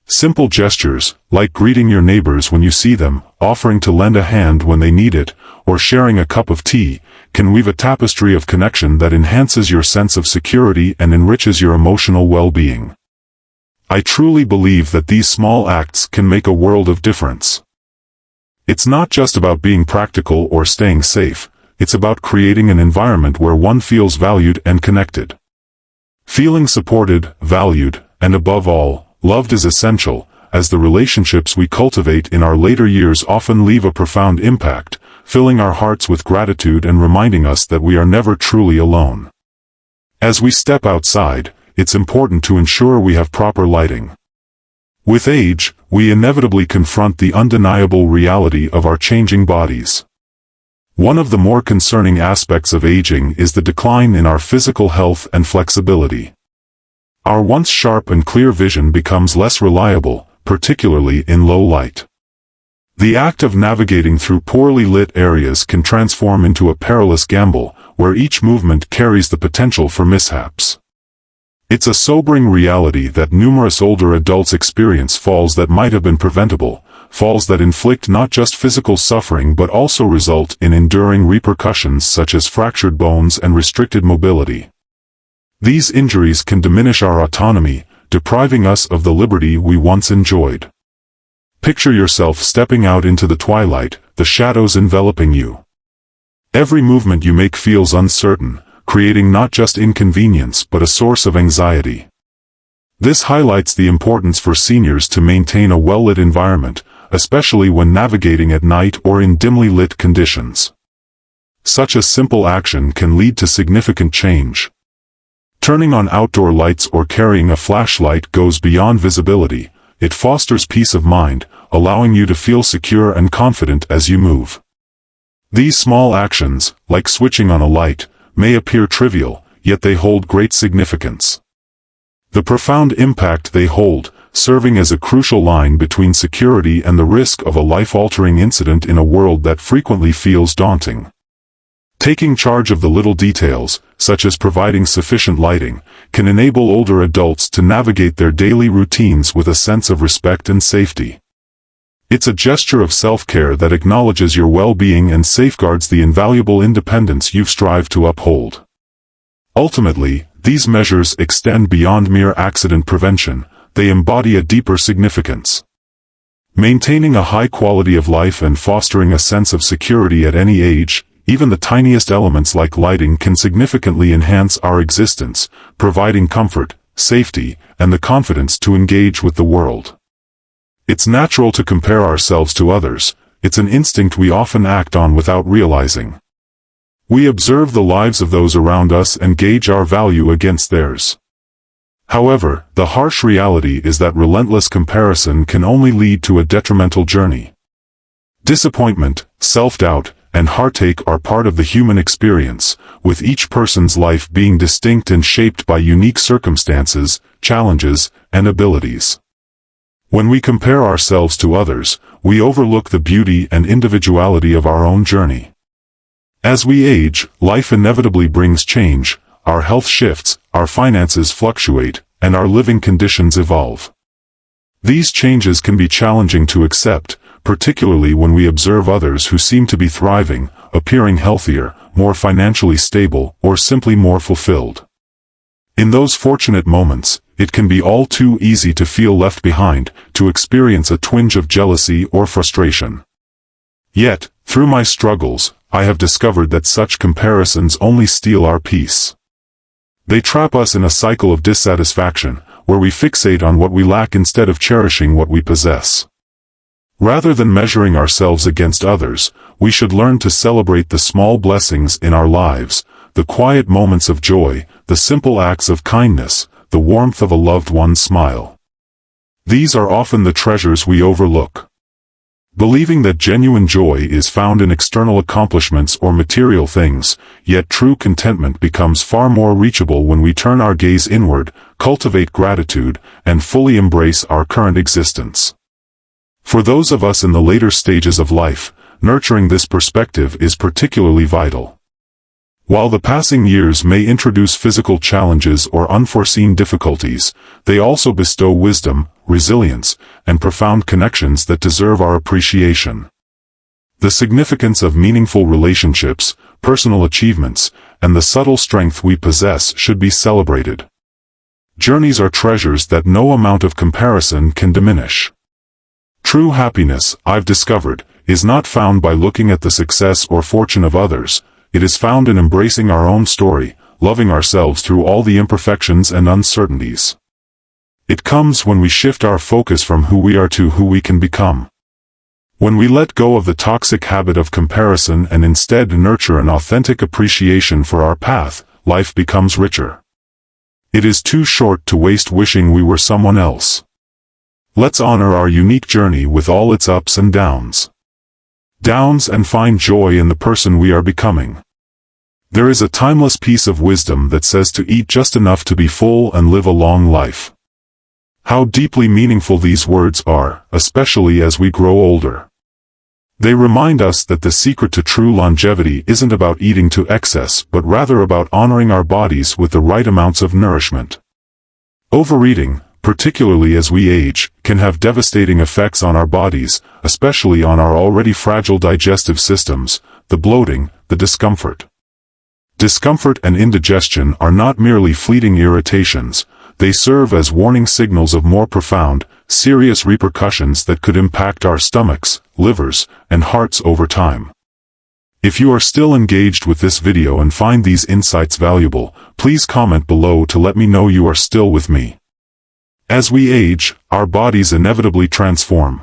Simple gestures, like greeting your neighbors when you see them, offering to lend a hand when they need it, or sharing a cup of tea, can weave a tapestry of connection that enhances your sense of security and enriches your emotional well-being. I truly believe that these small acts can make a world of difference. It's not just about being practical or staying safe, it's about creating an environment where one feels valued and connected. Feeling supported, valued, and above all, loved is essential, as the relationships we cultivate in our later years often leave a profound impact, filling our hearts with gratitude and reminding us that we are never truly alone. As we step outside, it's important to ensure we have proper lighting. With age, we inevitably confront the undeniable reality of our changing bodies. One of the more concerning aspects of aging is the decline in our physical health and flexibility. Our once sharp and clear vision becomes less reliable, particularly in low light. The act of navigating through poorly lit areas can transform into a perilous gamble, where each movement carries the potential for mishaps. It's a sobering reality that numerous older adults experience falls that might have been preventable, falls that inflict not just physical suffering but also result in enduring repercussions such as fractured bones and restricted mobility. These injuries can diminish our autonomy, depriving us of the liberty we once enjoyed. Picture yourself stepping out into the twilight, the shadows enveloping you. Every movement you make feels uncertain, creating not just inconvenience but a source of anxiety. This highlights the importance for seniors to maintain a well-lit environment, especially when navigating at night or in dimly lit conditions. Such a simple action can lead to significant change. Turning on outdoor lights or carrying a flashlight goes beyond visibility. It fosters peace of mind, allowing you to feel secure and confident as you move. These small actions, like switching on a light, may appear trivial, yet they hold great significance. The profound impact they hold, serving as a crucial line between security and the risk of a life-altering incident in a world that frequently feels daunting. Taking charge of the little details, such as providing sufficient lighting, can enable older adults to navigate their daily routines with a sense of respect and safety. It's a gesture of self-care that acknowledges your well-being and safeguards the invaluable independence you've strived to uphold. Ultimately, these measures extend beyond mere accident prevention. They embody a deeper significance. Maintaining a high quality of life and fostering a sense of security at any age, even the tiniest elements like lighting can significantly enhance our existence, providing comfort, safety, and the confidence to engage with the world. It's natural to compare ourselves to others, it's an instinct we often act on without realizing. We observe the lives of those around us and gauge our value against theirs. However, the harsh reality is that relentless comparison can only lead to a detrimental journey. Disappointment, self-doubt, and heartache are part of the human experience, with each person's life being distinct and shaped by unique circumstances, challenges, and abilities. When we compare ourselves to others, we overlook the beauty and individuality of our own journey. As we age, life inevitably brings change, our health shifts, our finances fluctuate, and our living conditions evolve. These changes can be challenging to accept, particularly when we observe others who seem to be thriving, appearing healthier, more financially stable, or simply more fulfilled. In those fortunate moments, it can be all too easy to feel left behind, to experience a twinge of jealousy or frustration. Yet, through my struggles, I have discovered that such comparisons only steal our peace. They trap us in a cycle of dissatisfaction, where we fixate on what we lack instead of cherishing what we possess. Rather than measuring ourselves against others, we should learn to celebrate the small blessings in our lives, the quiet moments of joy, the simple acts of kindness, the warmth of a loved one's smile. These are often the treasures we overlook. Believing that genuine joy is found in external accomplishments or material things, yet true contentment becomes far more reachable when we turn our gaze inward, cultivate gratitude, and fully embrace our current existence. For those of us in the later stages of life, nurturing this perspective is particularly vital. While the passing years may introduce physical challenges or unforeseen difficulties, they also bestow wisdom, resilience, and profound connections that deserve our appreciation. The significance of meaningful relationships, personal achievements, and the subtle strength we possess should be celebrated. Journeys are treasures that no amount of comparison can diminish. True happiness, I've discovered, is not found by looking at the success or fortune of others. It is found in embracing our own story, loving ourselves through all the imperfections and uncertainties. It comes when we shift our focus from who we are to who we can become. When we let go of the toxic habit of comparison and instead nurture an authentic appreciation for our path, life becomes richer. It is too short to waste wishing we were someone else. Let's honor our unique journey with all its ups and downs. And find joy in the person we are becoming. There is a timeless piece of wisdom that says to eat just enough to be full and live a long life. How deeply meaningful these words are, especially as we grow older. They remind us that the secret to true longevity isn't about eating to excess but rather about honoring our bodies with the right amounts of nourishment. Overeating, particularly as we age, can have devastating effects on our bodies, especially on our already fragile digestive systems, the bloating, the discomfort. Discomfort and indigestion are not merely fleeting irritations, they serve as warning signals of more profound, serious repercussions that could impact our stomachs, livers, and hearts over time. If you are still engaged with this video and find these insights valuable, please comment below to let me know you are still with me. As we age, our bodies inevitably transform.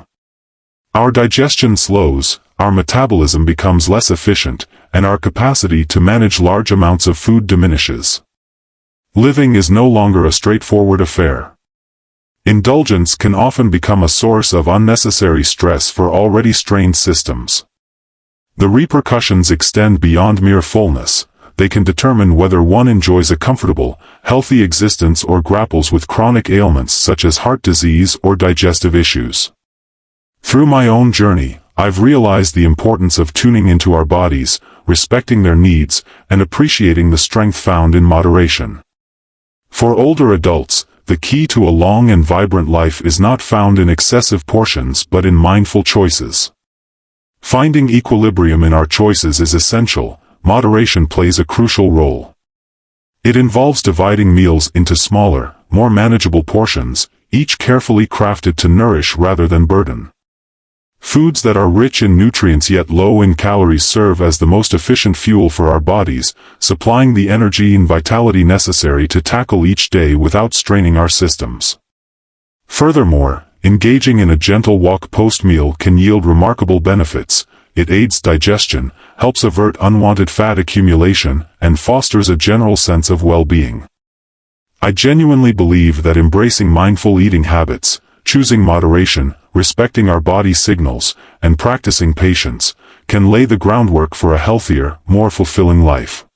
Our digestion slows, our metabolism becomes less efficient, and our capacity to manage large amounts of food diminishes. Living is no longer a straightforward affair. Indulgence can often become a source of unnecessary stress for already strained systems. The repercussions extend beyond mere fullness. They can determine whether one enjoys a comfortable, healthy existence or grapples with chronic ailments such as heart disease or digestive issues. Through my own journey, I've realized the importance of tuning into our bodies, respecting their needs, and appreciating the strength found in moderation. For older adults, the key to a long and vibrant life is not found in excessive portions but in mindful choices. Finding equilibrium in our choices is essential. Moderation plays a crucial role. It involves dividing meals into smaller, more manageable portions, each carefully crafted to nourish rather than burden. Foods that are rich in nutrients yet low in calories serve as the most efficient fuel for our bodies, supplying the energy and vitality necessary to tackle each day without straining our systems. Furthermore, Engaging in a gentle walk post-meal can yield remarkable benefits. It aids digestion, helps avert unwanted fat accumulation, and fosters a general sense of well-being. I genuinely believe that embracing mindful eating habits, choosing moderation, respecting our body signals, and practicing patience, can lay the groundwork for a healthier, more fulfilling life.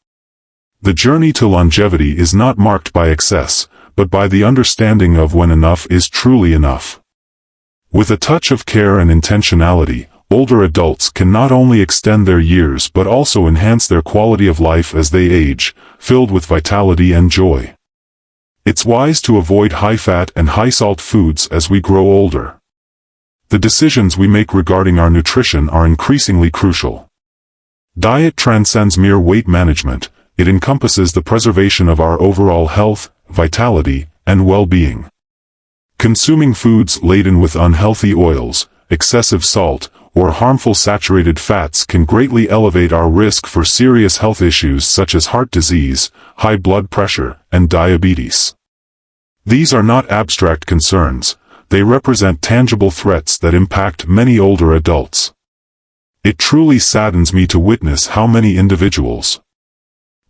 The journey to longevity is not marked by excess, but by the understanding of when enough is truly enough. With a touch of care and intentionality, older adults can not only extend their years but also enhance their quality of life as they age, filled with vitality and joy. It's wise to avoid high-fat and high-salt foods as we grow older. The decisions we make regarding our nutrition are increasingly crucial. Diet transcends mere weight management. It encompasses the preservation of our overall health, vitality, and well-being. Consuming foods laden with unhealthy oils, excessive salt, or harmful saturated fats can greatly elevate our risk for serious health issues such as heart disease, high blood pressure, and diabetes. These are not abstract concerns. They represent tangible threats that impact many older adults. It truly saddens me to witness how many individuals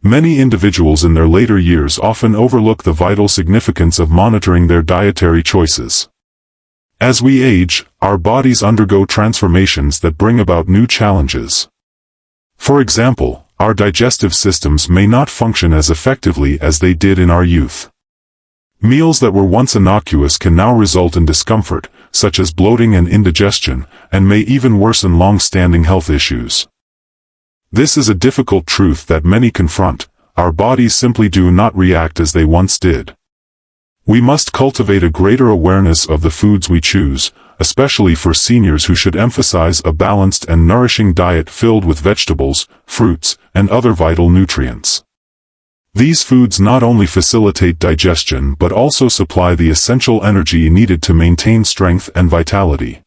in their later years often overlook the vital significance of monitoring their dietary choices. As we age, our bodies undergo transformations that bring about new challenges. For example, our digestive systems may not function as effectively as they did in our youth. Meals that were once innocuous can now result in discomfort, such as bloating and indigestion, and may even worsen long-standing health issues. This is a difficult truth that many confront. Our bodies simply do not react as they once did. We must cultivate a greater awareness of the foods we choose, especially for seniors who should emphasize a balanced and nourishing diet filled with vegetables, fruits, and other vital nutrients. These foods not only facilitate digestion but also supply the essential energy needed to maintain strength and vitality.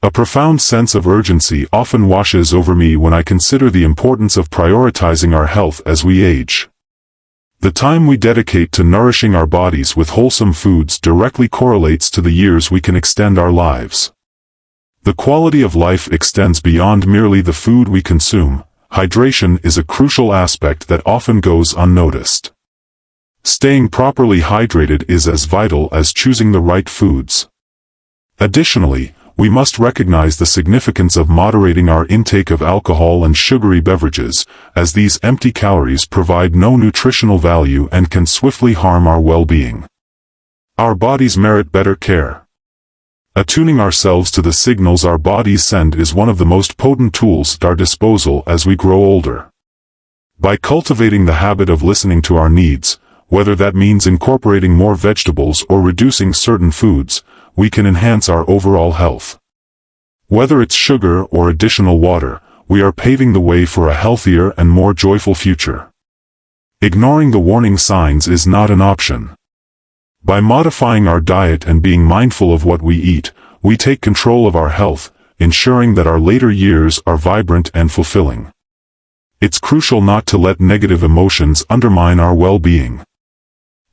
A profound sense of urgency often washes over me when I consider the importance of prioritizing our health as we age. The time we dedicate to nourishing our bodies with wholesome foods directly correlates to the years we can extend our lives. The quality of life extends beyond merely the food we consume. Hydration is a crucial aspect that often goes unnoticed. Staying properly hydrated is as vital as choosing the right foods. Additionally, we must recognize the significance of moderating our intake of alcohol and sugary beverages, as these empty calories provide no nutritional value and can swiftly harm our well-being. Our bodies merit better care. Attuning ourselves to the signals our bodies send is one of the most potent tools at our disposal as we grow older. By cultivating the habit of listening to our needs, whether that means incorporating more vegetables or reducing certain foods, we can enhance our overall health. Whether it's sugar or additional water, we are paving the way for a healthier and more joyful future. Ignoring the warning signs is not an option. By modifying our diet and being mindful of what we eat, we take control of our health, ensuring that our later years are vibrant and fulfilling. It's crucial not to let negative emotions undermine our well-being.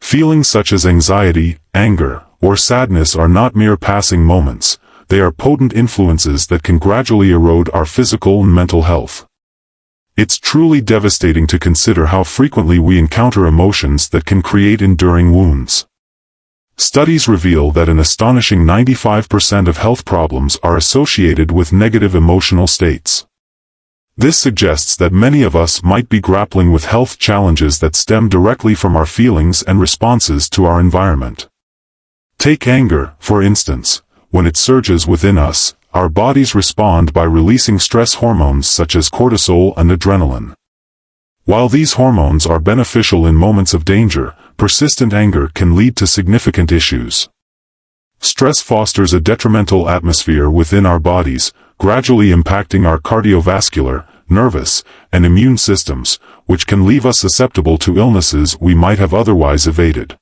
Feelings such as anxiety, anger, or sadness are not mere passing moments. They are potent influences that can gradually erode our physical and mental health. It's truly devastating to consider how frequently we encounter emotions that can create enduring wounds. Studies reveal that an astonishing 95% of health problems are associated with negative emotional states. This suggests that many of us might be grappling with health challenges that stem directly from our feelings and responses to our environment. Take anger, for instance. When it surges within us, our bodies respond by releasing stress hormones such as cortisol and adrenaline. While these hormones are beneficial in moments of danger, persistent anger can lead to significant issues. Stress fosters a detrimental atmosphere within our bodies, gradually impacting our cardiovascular, nervous, and immune systems, which can leave us susceptible to illnesses we might have otherwise evaded.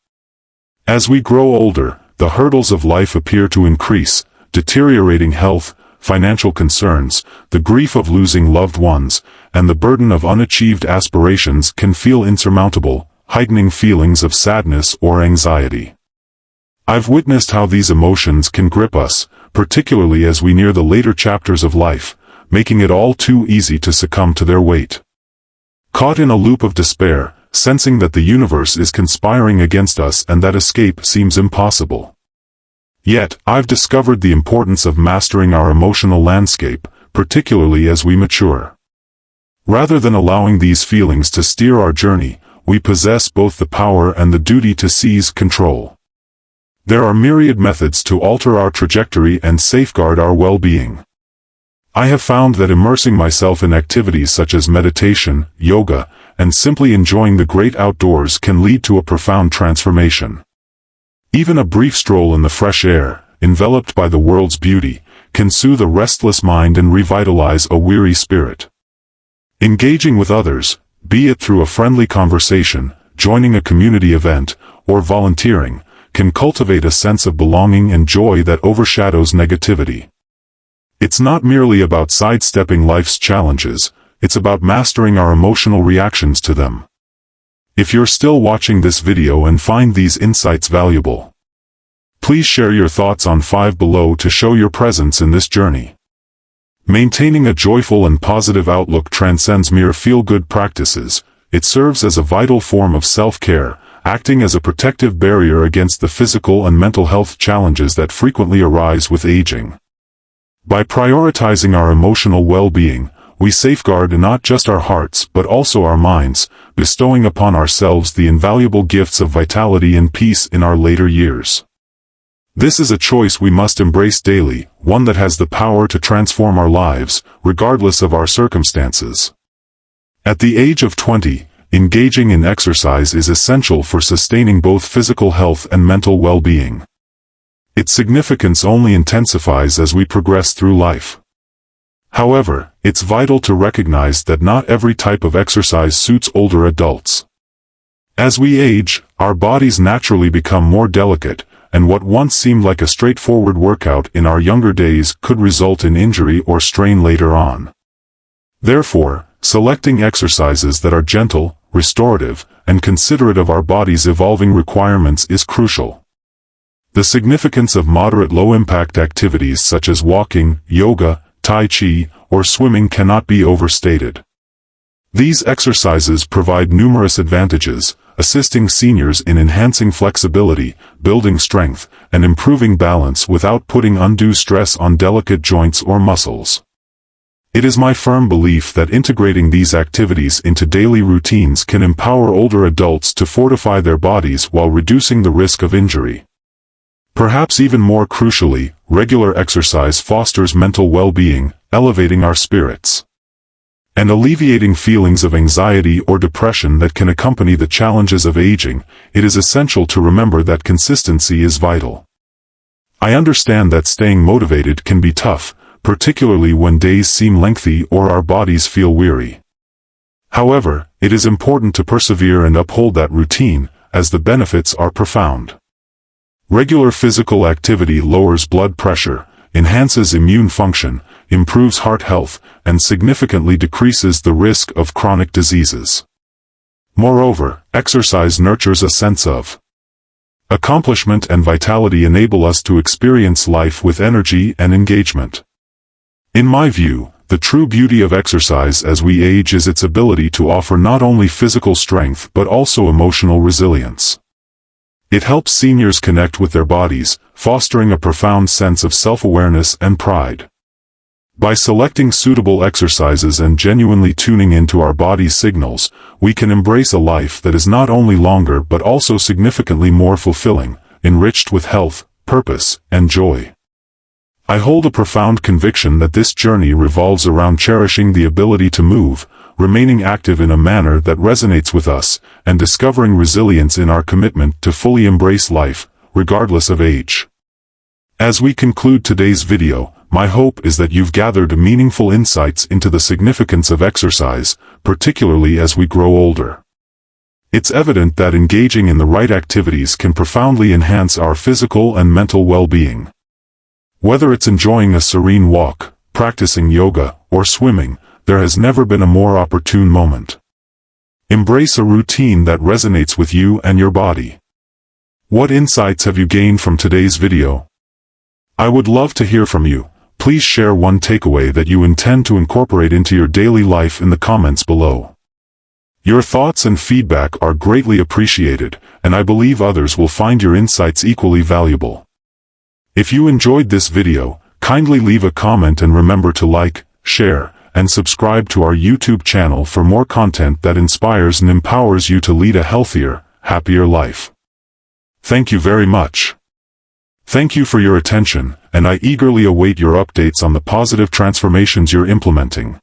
As we grow older, the hurdles of life appear to increase: deteriorating health, financial concerns, the grief of losing loved ones, and the burden of unachieved aspirations can feel insurmountable, heightening feelings of sadness or anxiety. I've witnessed how these emotions can grip us, particularly as we near the later chapters of life, making it all too easy to succumb to their weight. Caught in a loop of despair, sensing that the universe is conspiring against us and that escape seems impossible. Yet, I've discovered the importance of mastering our emotional landscape, particularly as we mature. Rather than allowing these feelings to steer our journey, we possess both the power and the duty to seize control. There are myriad methods to alter our trajectory and safeguard our well-being. I have found that immersing myself in activities such as meditation, yoga, and simply enjoying the great outdoors can lead to a profound transformation. Even a brief stroll in the fresh air, enveloped by the world's beauty, can soothe a restless mind and revitalize a weary spirit. Engaging with others, be it through a friendly conversation, joining a community event, or volunteering, can cultivate a sense of belonging and joy that overshadows negativity. It's not merely about sidestepping life's challenges, it's about mastering our emotional reactions to them. If you're still watching this video and find these insights valuable, please share your thoughts on 5 below to show your presence in this journey. Maintaining a joyful and positive outlook transcends mere feel-good practices. It serves as a vital form of self-care, acting as a protective barrier against the physical and mental health challenges that frequently arise with aging. By prioritizing our emotional well-being, we safeguard not just our hearts but also our minds, bestowing upon ourselves the invaluable gifts of vitality and peace in our later years. This is a choice we must embrace daily, one that has the power to transform our lives, regardless of our circumstances. At the age of 20, engaging in exercise is essential for sustaining both physical health and mental well-being. Its significance only intensifies as we progress through life. However, it's vital to recognize that not every type of exercise suits older adults. As we age, our bodies naturally become more delicate, and what once seemed like a straightforward workout in our younger days could result in injury or strain later on. Therefore, selecting exercises that are gentle, restorative, and considerate of our body's evolving requirements is crucial. The significance of moderate low-impact activities such as walking, yoga, tai chi, or swimming cannot be overstated. These exercises provide numerous advantages, assisting seniors in enhancing flexibility, building strength, and improving balance without putting undue stress on delicate joints or muscles. It is my firm belief that integrating these activities into daily routines can empower older adults to fortify their bodies while reducing the risk of injury. Perhaps even more crucially, regular exercise fosters mental well-being, elevating our spirits and alleviating feelings of anxiety or depression that can accompany the challenges of aging. It is essential to remember that consistency is vital. I understand that staying motivated can be tough, particularly when days seem lengthy or our bodies feel weary. However, it is important to persevere and uphold that routine, as the benefits are profound. Regular physical activity lowers blood pressure, enhances immune function, improves heart health, and significantly decreases the risk of chronic diseases. Moreover, exercise nurtures a sense of accomplishment and vitality, enable us to experience life with energy and engagement. In my view, the true beauty of exercise as we age is its ability to offer not only physical strength but also emotional resilience. It helps seniors connect with their bodies, fostering a profound sense of self-awareness and pride. By selecting suitable exercises and genuinely tuning into our body's signals, we can embrace a life that is not only longer but also significantly more fulfilling, enriched with health, purpose, and joy. I hold a profound conviction that this journey revolves around cherishing the ability to move, remaining active in a manner that resonates with us, and discovering resilience in our commitment to fully embrace life, regardless of age. As we conclude today's video, my hope is that you've gathered meaningful insights into the significance of exercise, particularly as we grow older. It's evident that engaging in the right activities can profoundly enhance our physical and mental well-being. Whether it's enjoying a serene walk, practicing yoga, or swimming, there has never been a more opportune moment. Embrace a routine that resonates with you and your body. What insights have you gained from today's video? I would love to hear from you. Please share one takeaway that you intend to incorporate into your daily life in the comments below. Your thoughts and feedback are greatly appreciated, and I believe others will find your insights equally valuable. If you enjoyed this video, kindly leave a comment and remember to like, share, and subscribe to our YouTube channel for more content that inspires and empowers you to lead a healthier, happier life. Thank you very much. Thank you for your attention, and I eagerly await your updates on the positive transformations you're implementing.